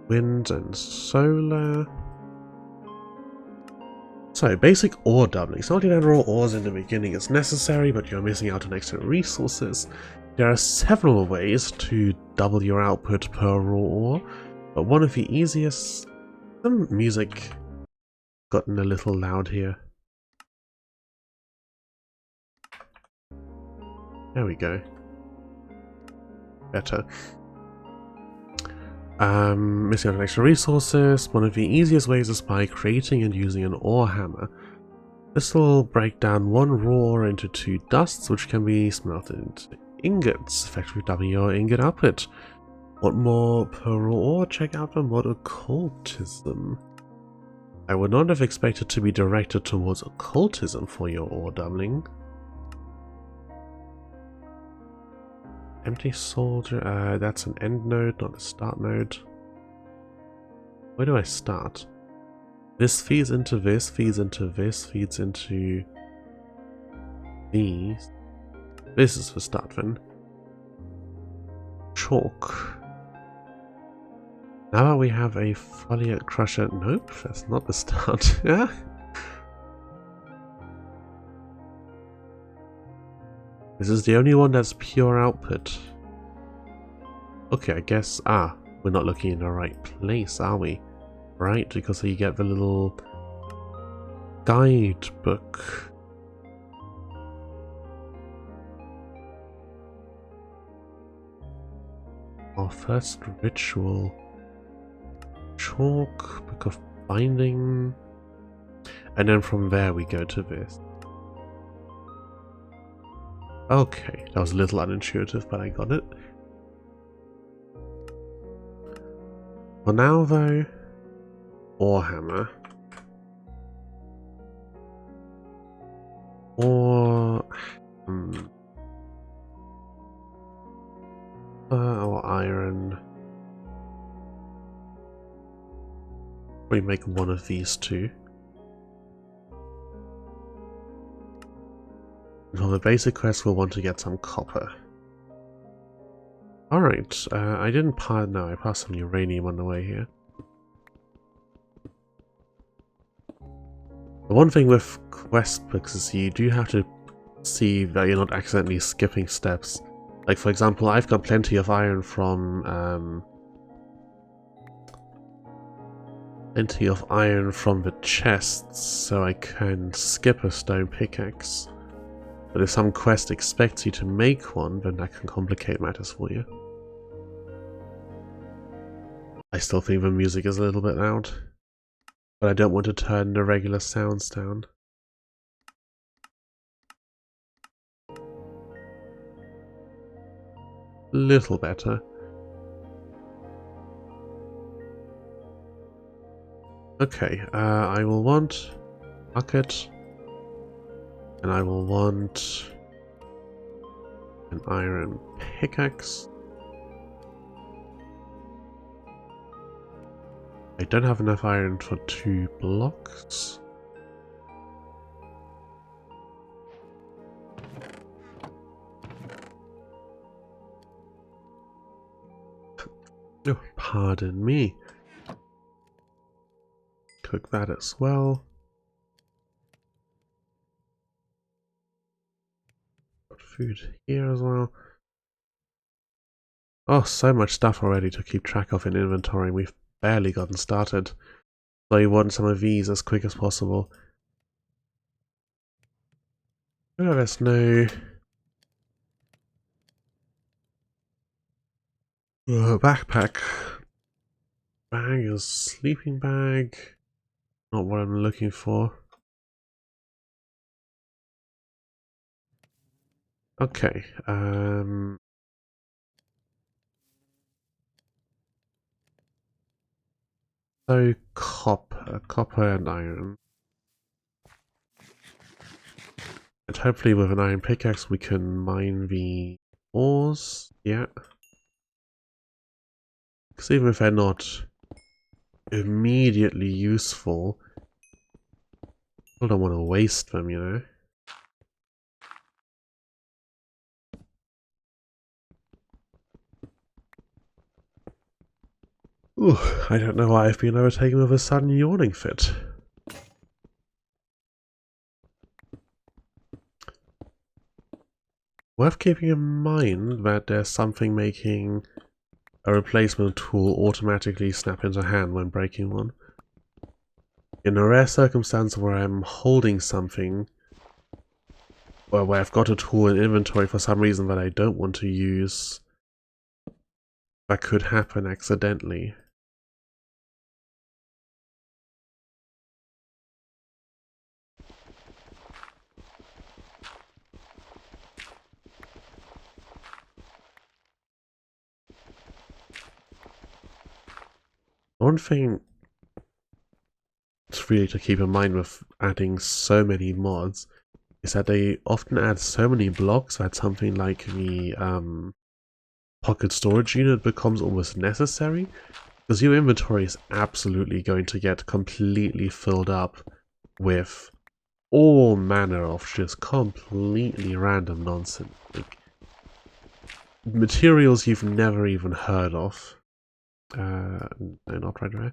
wind and solar. So, basic ore doubling. Smelting down raw ores in the beginning is necessary, but you're missing out on extra resources. There are several ways to double your output per raw ore, but one of the easiest... Some music gotten a little loud here. There we go. Better. Missing out on extra resources. One of the easiest ways is by creating and using an ore hammer. This will break down one raw ore into 2 dusts, which can be smelted into ingots, effectively doubling your ingot output. Want more per raw ore? Check out the mod occultism. I would not have expected to be directed towards occultism for your ore doubling. Empty soldier, that's an end node, not a start node. Where do I start? This feeds into this, feeds into this, feeds into these. This is the start then. Chalk. Now that we have a foliate crusher, nope, that's not the start. Yeah. This is the only one that's pure output. Okay, I guess, we're not looking in the right place, are we? Right, because you get the little guidebook. Our first ritual. Chalk, book of binding. And then from there we go to this. Okay, that was a little unintuitive, but I got it. For now though, ore hammer. Or iron. We make one of these two. For the basic quest, we'll want to get some copper. Alright, I didn't pass. No, I passed some uranium on the way here. The one thing with quest books is you do have to see that you're not accidentally skipping steps. Like, for example, I've got plenty of iron from the chests, so I can skip a stone pickaxe. But if some quest expects you to make one, then that can complicate matters for you. I still think the music is a little bit loud, but I don't want to turn the regular sounds down. Little better. Okay, I will want bucket, and I will want an iron pickaxe. I don't have enough iron for 2 blocks. Oh, pardon me. Cook that as well. Got food here as well. Oh, so much stuff already to keep track of in inventory. We've barely gotten started. So you want some of these as quick as possible. Oh, there's no backpack. Bag is sleeping bag. Not what I'm looking for. Okay, so copper and iron. And hopefully with an iron pickaxe we can mine the ores, yeah. Because even if they're not immediately useful, I don't want to waste them, you know. Ooh, I don't know why I've been overtaken with a sudden yawning fit. Worth keeping in mind that there's something making a replacement tool automatically snap into hand when breaking one. In a rare circumstance where I'm holding something Well, where I've got a tool in inventory for some reason that I don't want to use, that could happen accidentally. One thing really to keep in mind with adding so many mods is that they often add so many blocks that something like the pocket storage unit becomes almost necessary, because your inventory is absolutely going to get completely filled up with all manner of just completely random nonsense, like materials you've never even heard of. No, not right away.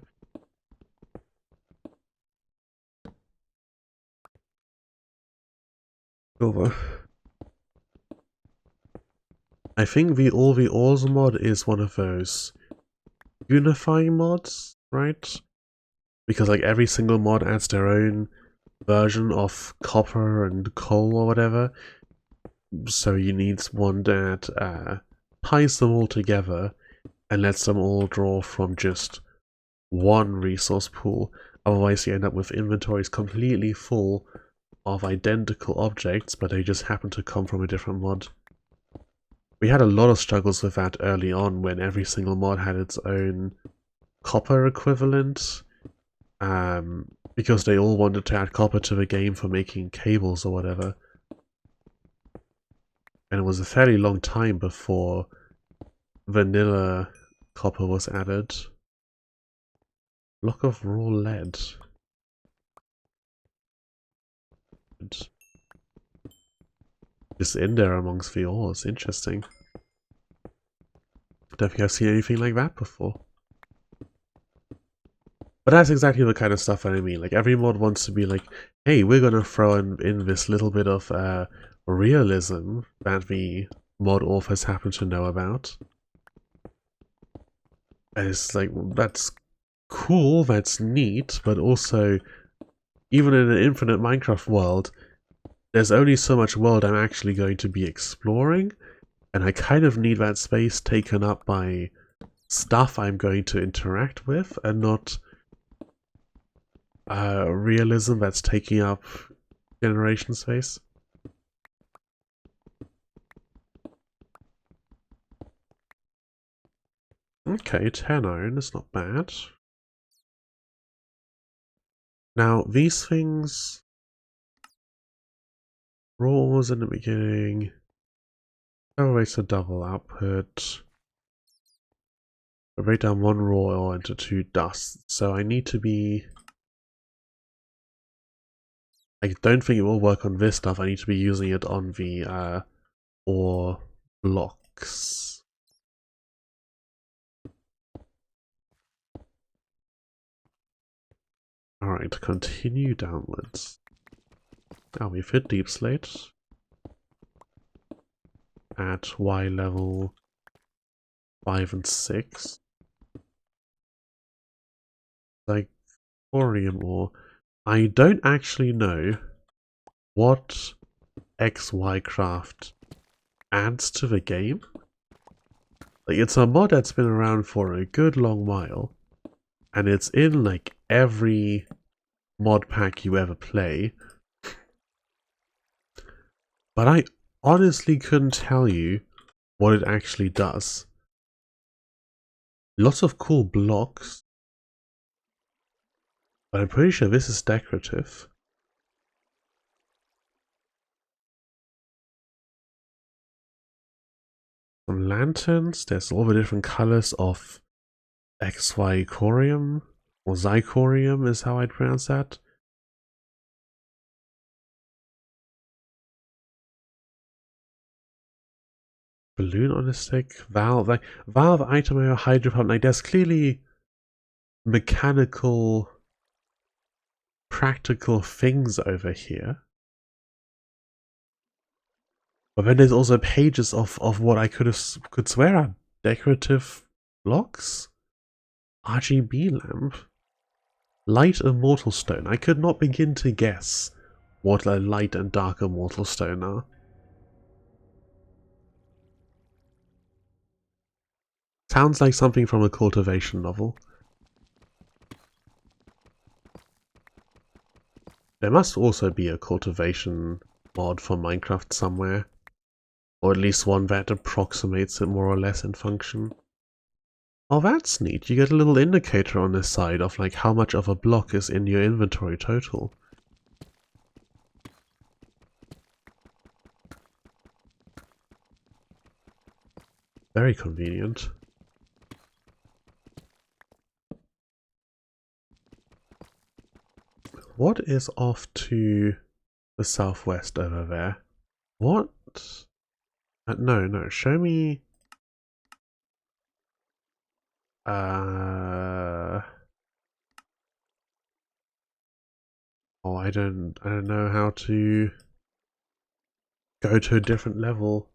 Over. I think the All the Ores mod is one of those unifying mods, right? Because like every single mod adds their own version of copper and coal or whatever. So you need one that ties them all together and lets them all draw from just one resource pool. Otherwise you end up with inventories completely full of identical objects, but they just happen to come from a different mod. We had a lot of struggles with that early on when every single mod had its own copper equivalent, because they all wanted to add copper to the game for making cables or whatever. And it was a fairly long time before vanilla copper was added. Block of raw lead. Just in there amongst the ores, interesting. Don't think I've seen anything like that before. But that's exactly the kind of stuff that I mean. Like, every mod wants to be like, hey, we're gonna throw in this little bit of realism that the mod authors happen to know about. And it's like, well, that's cool, that's neat, but also, even in an infinite Minecraft world, there's only so much world I'm actually going to be exploring, and I kind of need that space taken up by stuff I'm going to interact with, and not realism that's taking up generation space. Okay, 10 iron is not bad. Now, these things... Raws in the beginning. Always a double output. I break down one raw ore into 2 dusts, so I need to be... I don't think it will work on this stuff, I need to be using it on the ore blocks. Alright, continue downwards. Oh, we've hit deep slate. At Y level 5 and 6. Like, thorium ore. I don't actually know what XY craft adds to the game. Like, it's a mod that's been around for a good long while, and it's in like every mod pack you ever play. But I honestly couldn't tell you what it actually does. Lots of cool blocks, but I'm pretty sure this is decorative. Some lanterns, there's all the different colors of XY corium, or zircorium is how I'd pronounce that. Balloon on a stick, valve, like valve item or hydro pump. Like, there's clearly mechanical, practical things over here. But then there's also pages of what I could swear are decorative blocks. RGB lamp. Light immortal stone. I could not begin to guess what a light and darker mortal stone are. Sounds like something from a cultivation novel. There must also be a cultivation mod for Minecraft somewhere. Or at least one that approximates it more or less in function. Oh, that's neat. You get a little indicator on this side of like how much of a block is in your inventory total. Very convenient. What is off to the southwest over there? What? No, show me... Oh, I don't know how to go to a different level.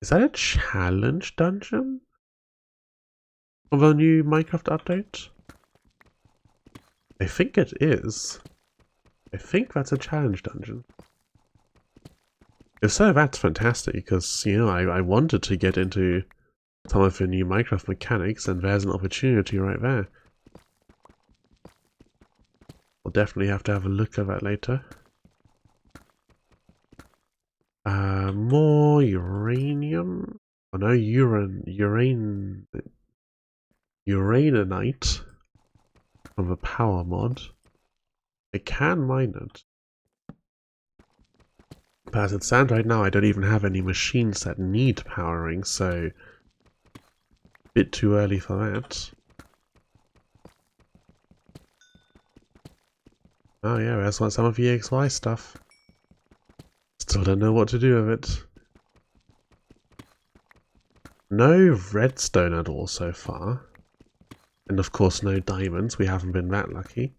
Is that a challenge dungeon? Of a new Minecraft update? I think it is. I think that's a challenge dungeon. If so, that's fantastic, because, you know, I wanted to get into some of the new Minecraft mechanics, and there's an opportunity right there. We'll definitely have to have a look at that later. More uranium? Oh no, uraninite from the power mod. I can mine it. But as it stands right now, I don't even have any machines that need powering, so a bit too early for that. Oh yeah, there's some of the EXY stuff. Still don't know what to do with it. No redstone at all so far. And of course no diamonds, we haven't been that lucky.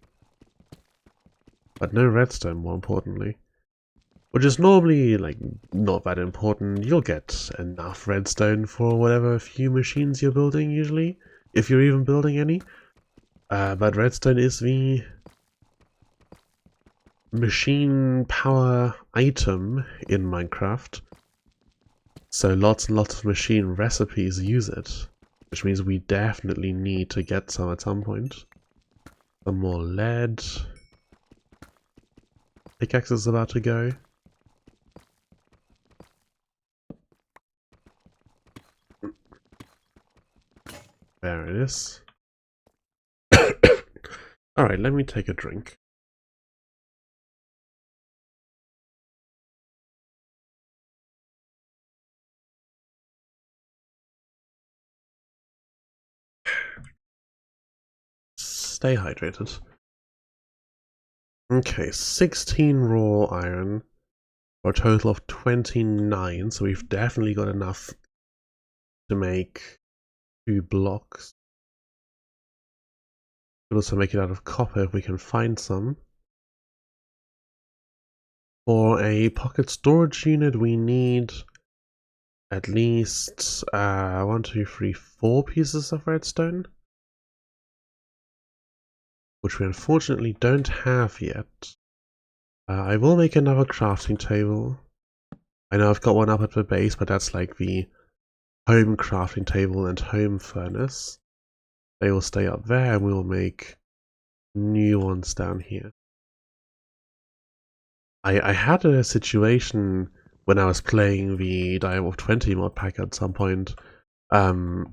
But no redstone, more importantly. Which is normally, like, not that important. You'll get enough redstone for whatever few machines you're building, usually. If you're even building any. But redstone is the machine power item in Minecraft. So lots and lots of machine recipes use it. Which means we definitely need to get some at some point. Some more lead. Pickaxe is about to go. There it is. Alright, let me take a drink. Stay hydrated. Okay, 16 raw iron for a total of 29, so we've definitely got enough to make 2 blocks. We'll also make it out of copper if we can find some. For a pocket storage unit, we need at least 1, 2, 3, 4 pieces of redstone. Which we unfortunately don't have yet. I will make another crafting table. I know I've got one up at the base, but that's like the home crafting table and home furnace. They will stay up there, and we will make new ones down here. I had a situation when I was playing the Direwolf 20 mod pack at some point, where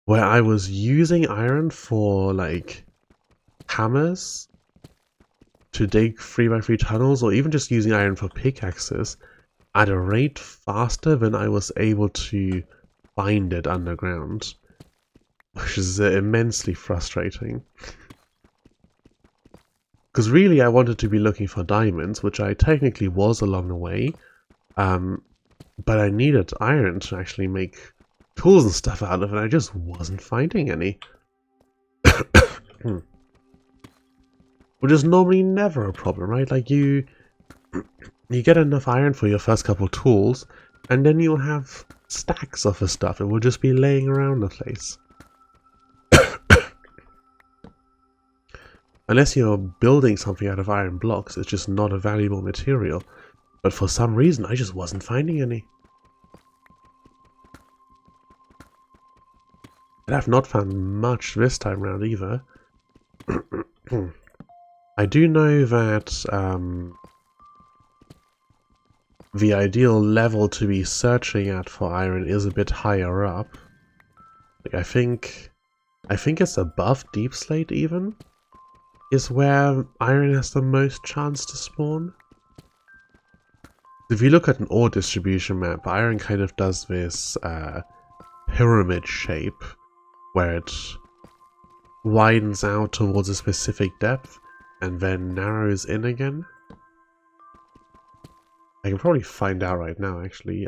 I was using iron for like hammers to dig 3x3 tunnels, or even just using iron for pickaxes at a rate faster than I was able to find it underground, which is immensely frustrating. Because really I wanted to be looking for diamonds, which I technically was along the way, but I needed iron to actually make tools and stuff out of it, and I just wasn't finding any. Which is normally never a problem, right? Like you get enough iron for your first couple tools, and then you'll have stacks of the stuff. It will just be laying around the place. Unless you're building something out of iron blocks, it's just not a valuable material. But for some reason, I just wasn't finding any. And I've not found much this time round either. I do know that the ideal level to be searching at for iron is a bit higher up. Like I think it's above Deep Slate even, is where iron has the most chance to spawn. If you look at an ore distribution map, iron kind of does this pyramid shape where it widens out towards a specific depth and then narrows in again. I can probably find out right now actually.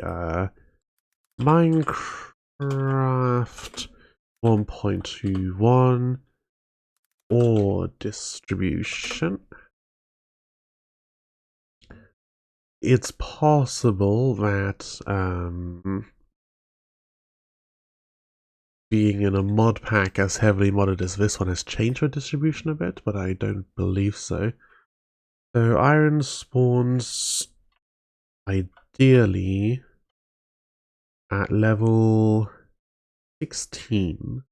Minecraft 1.21 ore distribution. It's possible that being in a mod pack as heavily modded as this one has changed the distribution a bit, but I don't believe so. So iron spawns ideally at level 16.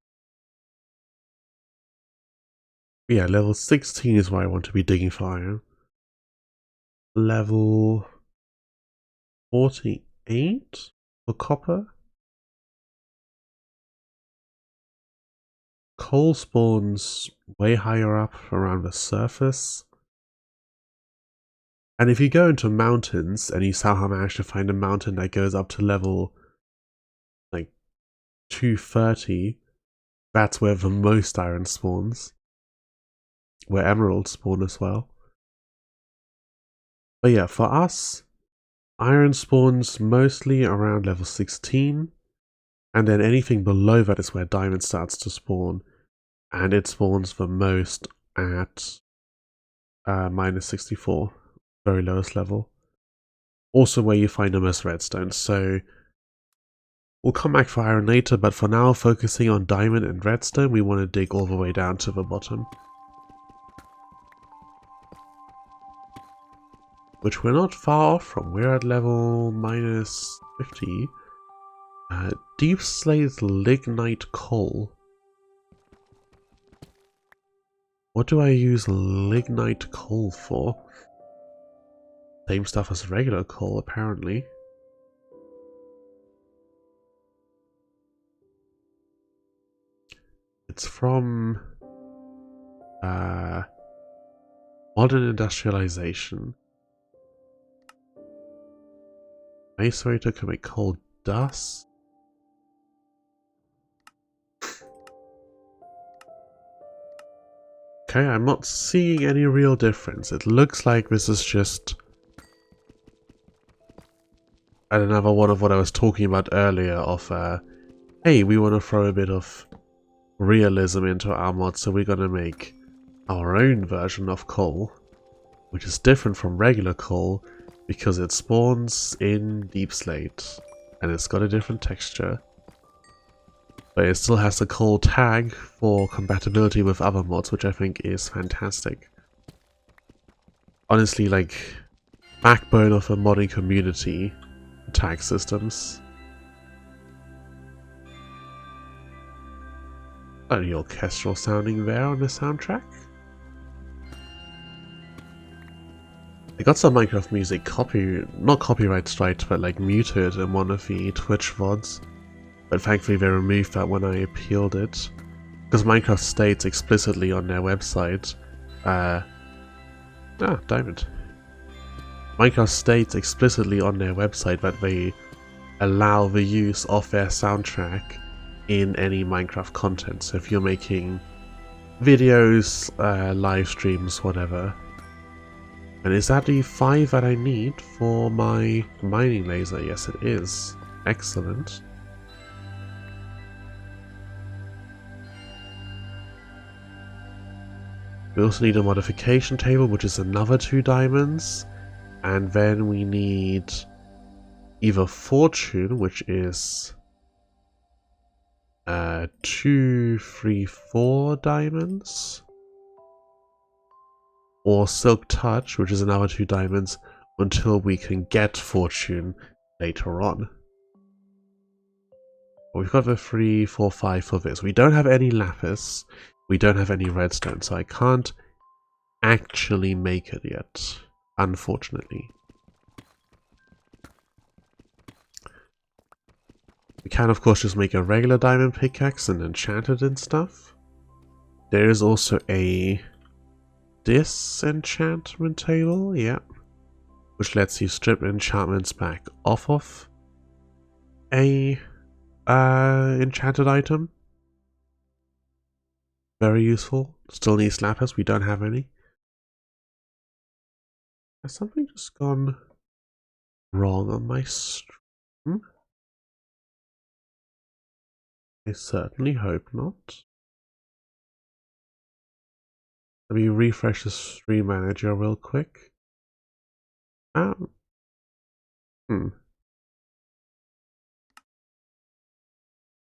Yeah, level 16 is where I want to be digging for iron. Level 48 for copper. Coal spawns way higher up around the surface. And if you go into mountains and you somehow manage to find a mountain that goes up to level like 230, that's where the most iron spawns. Where emeralds spawn as well. But yeah, for us, iron spawns mostly around level 16. And then anything below that is where diamond starts to spawn. And it spawns the most at minus 64, very lowest level. Also where you find the most redstone. So we'll come back for iron later, but for now, focusing on diamond and redstone, we want to dig all the way down to the bottom. Which we're not far off from. We're at level minus 50. Deep Slate Lignite Coal. What do I use lignite coal for? Same stuff as regular coal, apparently. It's from modern industrialization. Macerator can make coal dust. Okay, I'm not seeing any real difference. It looks like this is just another one of what I was talking about earlier of, hey, we want to throw a bit of realism into our mod, so we're going to make our own version of coal, which is different from regular coal because it spawns in Deep Slate and it's got a different texture. But it still has the coal tag for compatibility with other mods, which I think is fantastic. Honestly, like, backbone of a modding community, tag systems. Only orchestral sounding there on the soundtrack. I got some Minecraft music not copyright striked, but like muted in one of the Twitch VODs. But thankfully they removed that when I appealed it. Because Minecraft states explicitly on their website, diamond. Minecraft states explicitly on their website that they allow the use of their soundtrack in any Minecraft content. So if you're making videos, live streams, whatever. And is that the 5 that I need for my mining laser? Yes, it is. Excellent. We also need a modification table, which is another 2 diamonds. And then we need either fortune, which is 2, 3, 4 diamonds. or Silk Touch, which is another 2 diamonds, until we can get Fortune later on. We've got the 3, 4, 5 for this. We don't have any lapis. We don't have any redstone, so I can't actually make it yet, unfortunately. We can, of course, just make a regular diamond pickaxe and enchant it and stuff. There is also a disenchantment table, yeah, which lets you strip enchantments back off of a enchanted item. Very useful. Still need lapis, we don't have any. Has something just gone wrong on my stream? I certainly hope not. Let me refresh the stream manager real quick. No,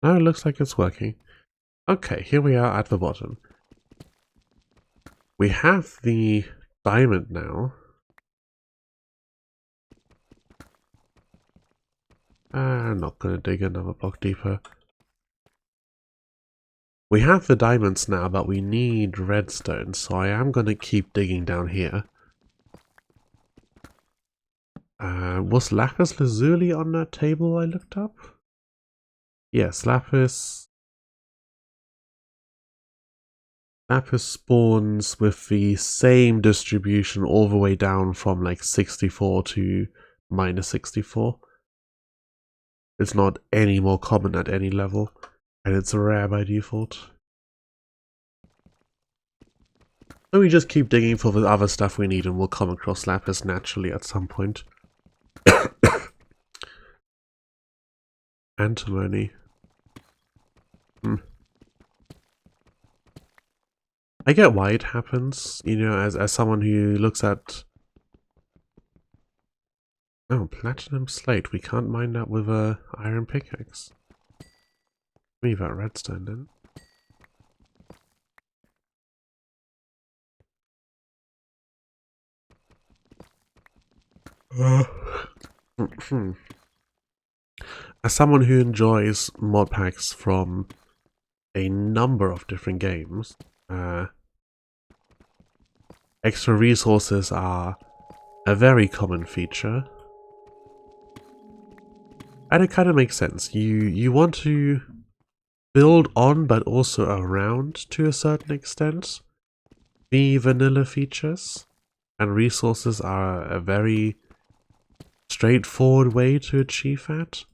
it looks like it's working. Okay, here we are at the bottom. We have the diamond now. I'm not going to dig another block deeper. We have the diamonds now, but we need redstone, so I am going to keep digging down here. Was lapis lazuli on that table I looked up? Yes, lapis spawns with the same distribution all the way down from like 64 to -64. It's not any more common at any level, and it's rare by default. So we just keep digging for the other stuff we need and we'll come across lapis naturally at some point. Antimony. I get why it happens, you know, as someone who looks at... Oh, platinum slate. We can't mine that with a iron pickaxe. Leave that redstone then. As someone who enjoys mod packs from a number of different games, extra resources are a very common feature. And it kind of makes sense. You want to build on but also around, to a certain extent, the vanilla features. And resources are a very straightforward way to achieve that.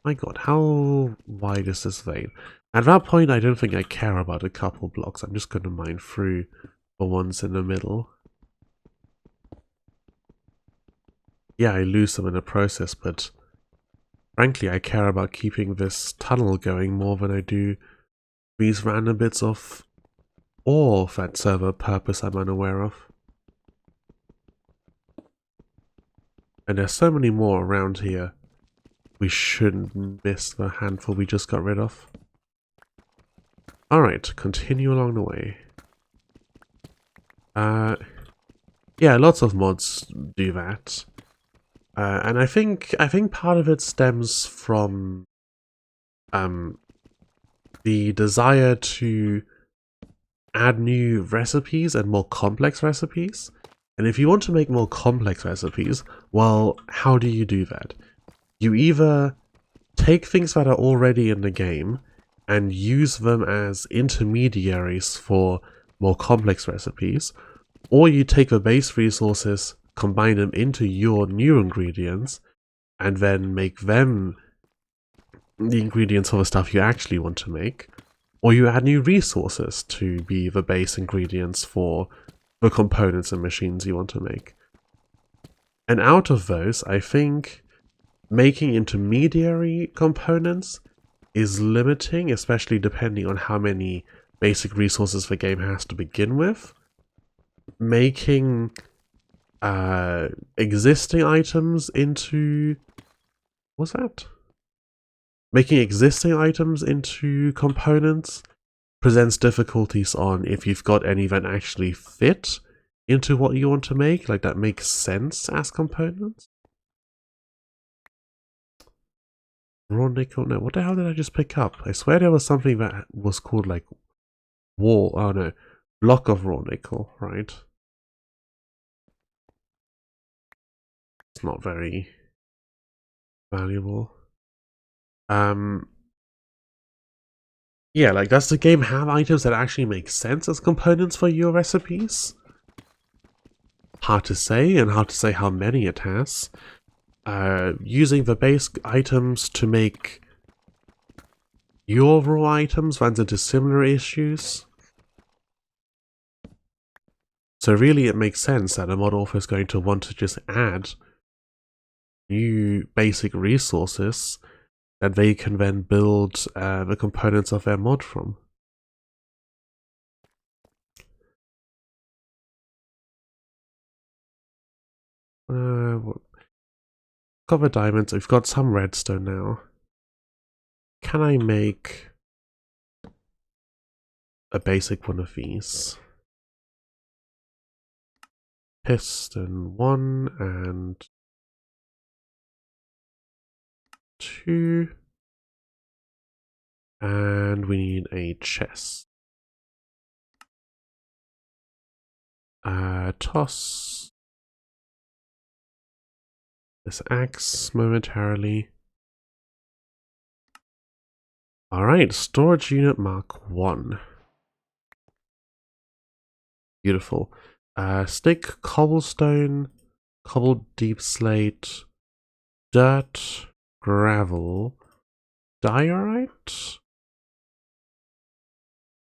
My god, how wide is this vein? At that point, I don't think I care about a couple blocks. I'm just going to mine through the ones in the middle. Yeah, I lose them in the process, but frankly, I care about keeping this tunnel going more than I do these random bits of ore that serve a purpose I'm unaware of. And there's so many more around here. We shouldn't miss the handful we just got rid of. Alright, continue along the way. Yeah, lots of mods do that. And I think part of it stems from the desire to add new recipes and more complex recipes. And if you want to make more complex recipes, well, how do you do that? You either take things that are already in the game and use them as intermediaries for more complex recipes, or you take the base resources, combine them into your new ingredients, and then make them the ingredients for the stuff you actually want to make, or you add new resources to be the base ingredients for the components and machines you want to make. And out of those, I think making intermediary components is limiting, especially depending on how many basic resources the game has to begin with. Making existing items into... what's that? Making existing items into components presents difficulties on if you've got any that actually fit into what you want to make, like that makes sense as components. Raw nickel, no, what the hell did I just pick up? I swear there was something that was called like wall, oh no, block of raw nickel, right? It's not very valuable. Yeah, like does the game have items that actually make sense as components for your recipes? Hard to say, and hard to say how many it has. Using the base items to make your raw items runs into similar issues. So really it makes sense that a mod author is going to want to just add new basic resources that they can then build the components of their mod from. Copper diamonds, we've got some redstone now. Can I make a basic one of these? Piston 1 and 2. And we need a chest. Toss this axe momentarily. Alright, storage unit mark 1. Beautiful. Stick, cobblestone, cobbled deep slate, dirt, gravel, diorite,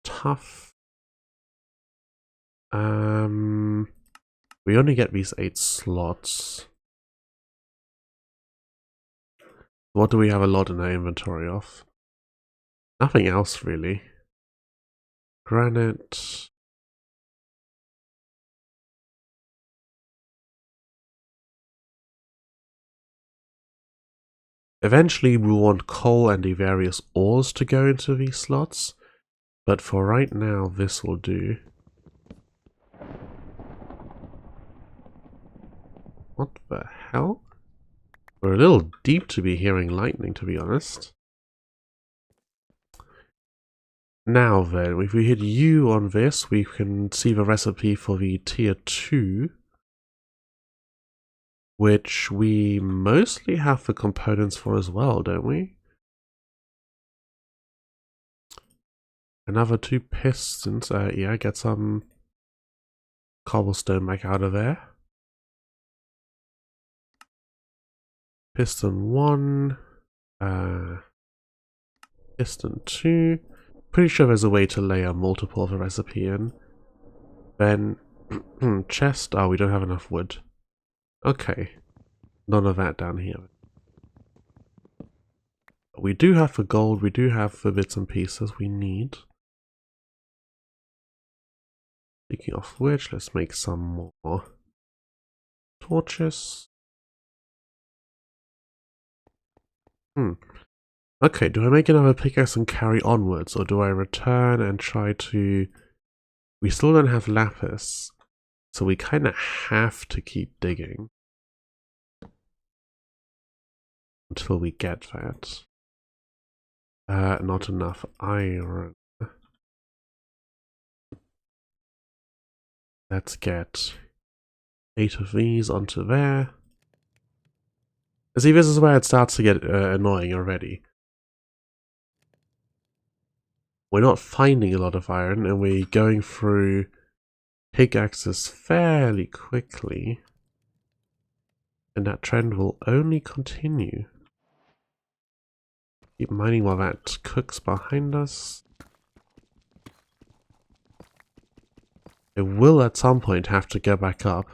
tough. We only get these 8 slots. What do we have a lot in our inventory of? Nothing else really. Granite. Eventually we want coal and the various ores to go into these slots, but for right now this will do. What the hell? We're a little deep to be hearing lightning, to be honest. Now then, if we hit U on this, we can see the recipe for the tier 2. Which we mostly have the components for as well, don't we? Another 2 pistons. Yeah, get some cobblestone back out of there. Piston 1. Piston 2. Pretty sure there's a way to lay a multiple of a recipe in. Then, chest. Oh, we don't have enough wood. Okay. None of that down here. We do have the gold, we do have the bits and pieces we need. Speaking of which, let's make some more torches. Okay, do I make another pickaxe and carry onwards, or do I return and try to... We still don't have lapis, so we kind of have to keep digging until we get that. Not enough iron. Let's get 8 of these onto there. See, this is where it starts to get annoying already. We're not finding a lot of iron, and we're going through pickaxes fairly quickly. And that trend will only continue. Keep mining while that cooks behind us. I will at some point have to go back up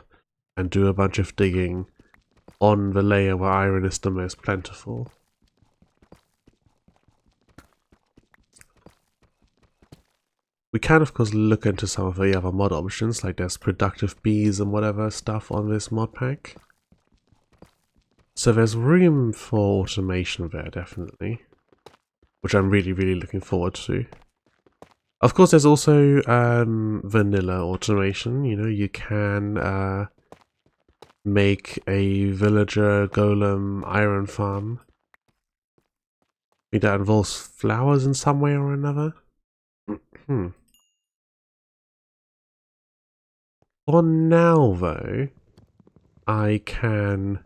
and do a bunch of digging on the layer where iron is the most plentiful. We can of course look into some of the other mod options, like there's productive bees and whatever stuff on this mod pack. So there's room for automation there, definitely. Which I'm really looking forward to. Of course, there's also vanilla automation. You know, you can make a villager golem iron farm. I think that involves flowers in some way or another. For now, though, I can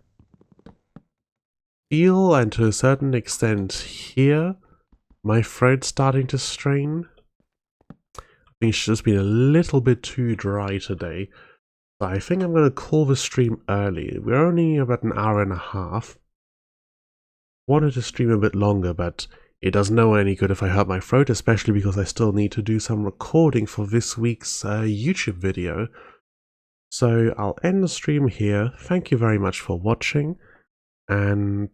feel, and to a certain extent hear, my throat starting to strain. I think it's just been a little bit too dry today. So I think I'm going to call the stream early. We're only about an hour and a half. Wanted to stream a bit longer, but it does no any good if I hurt my throat, especially because I still need to do some recording for this week's YouTube video. So I'll end the stream here. Thank you very much for watching, and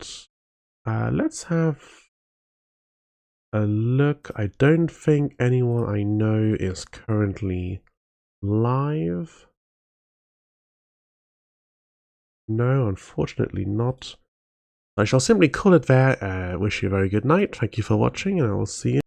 let's have a look. I don't think anyone I know is currently live. No, unfortunately not. I shall simply call it there. Wish you a very good night. Thank you for watching, and I will see you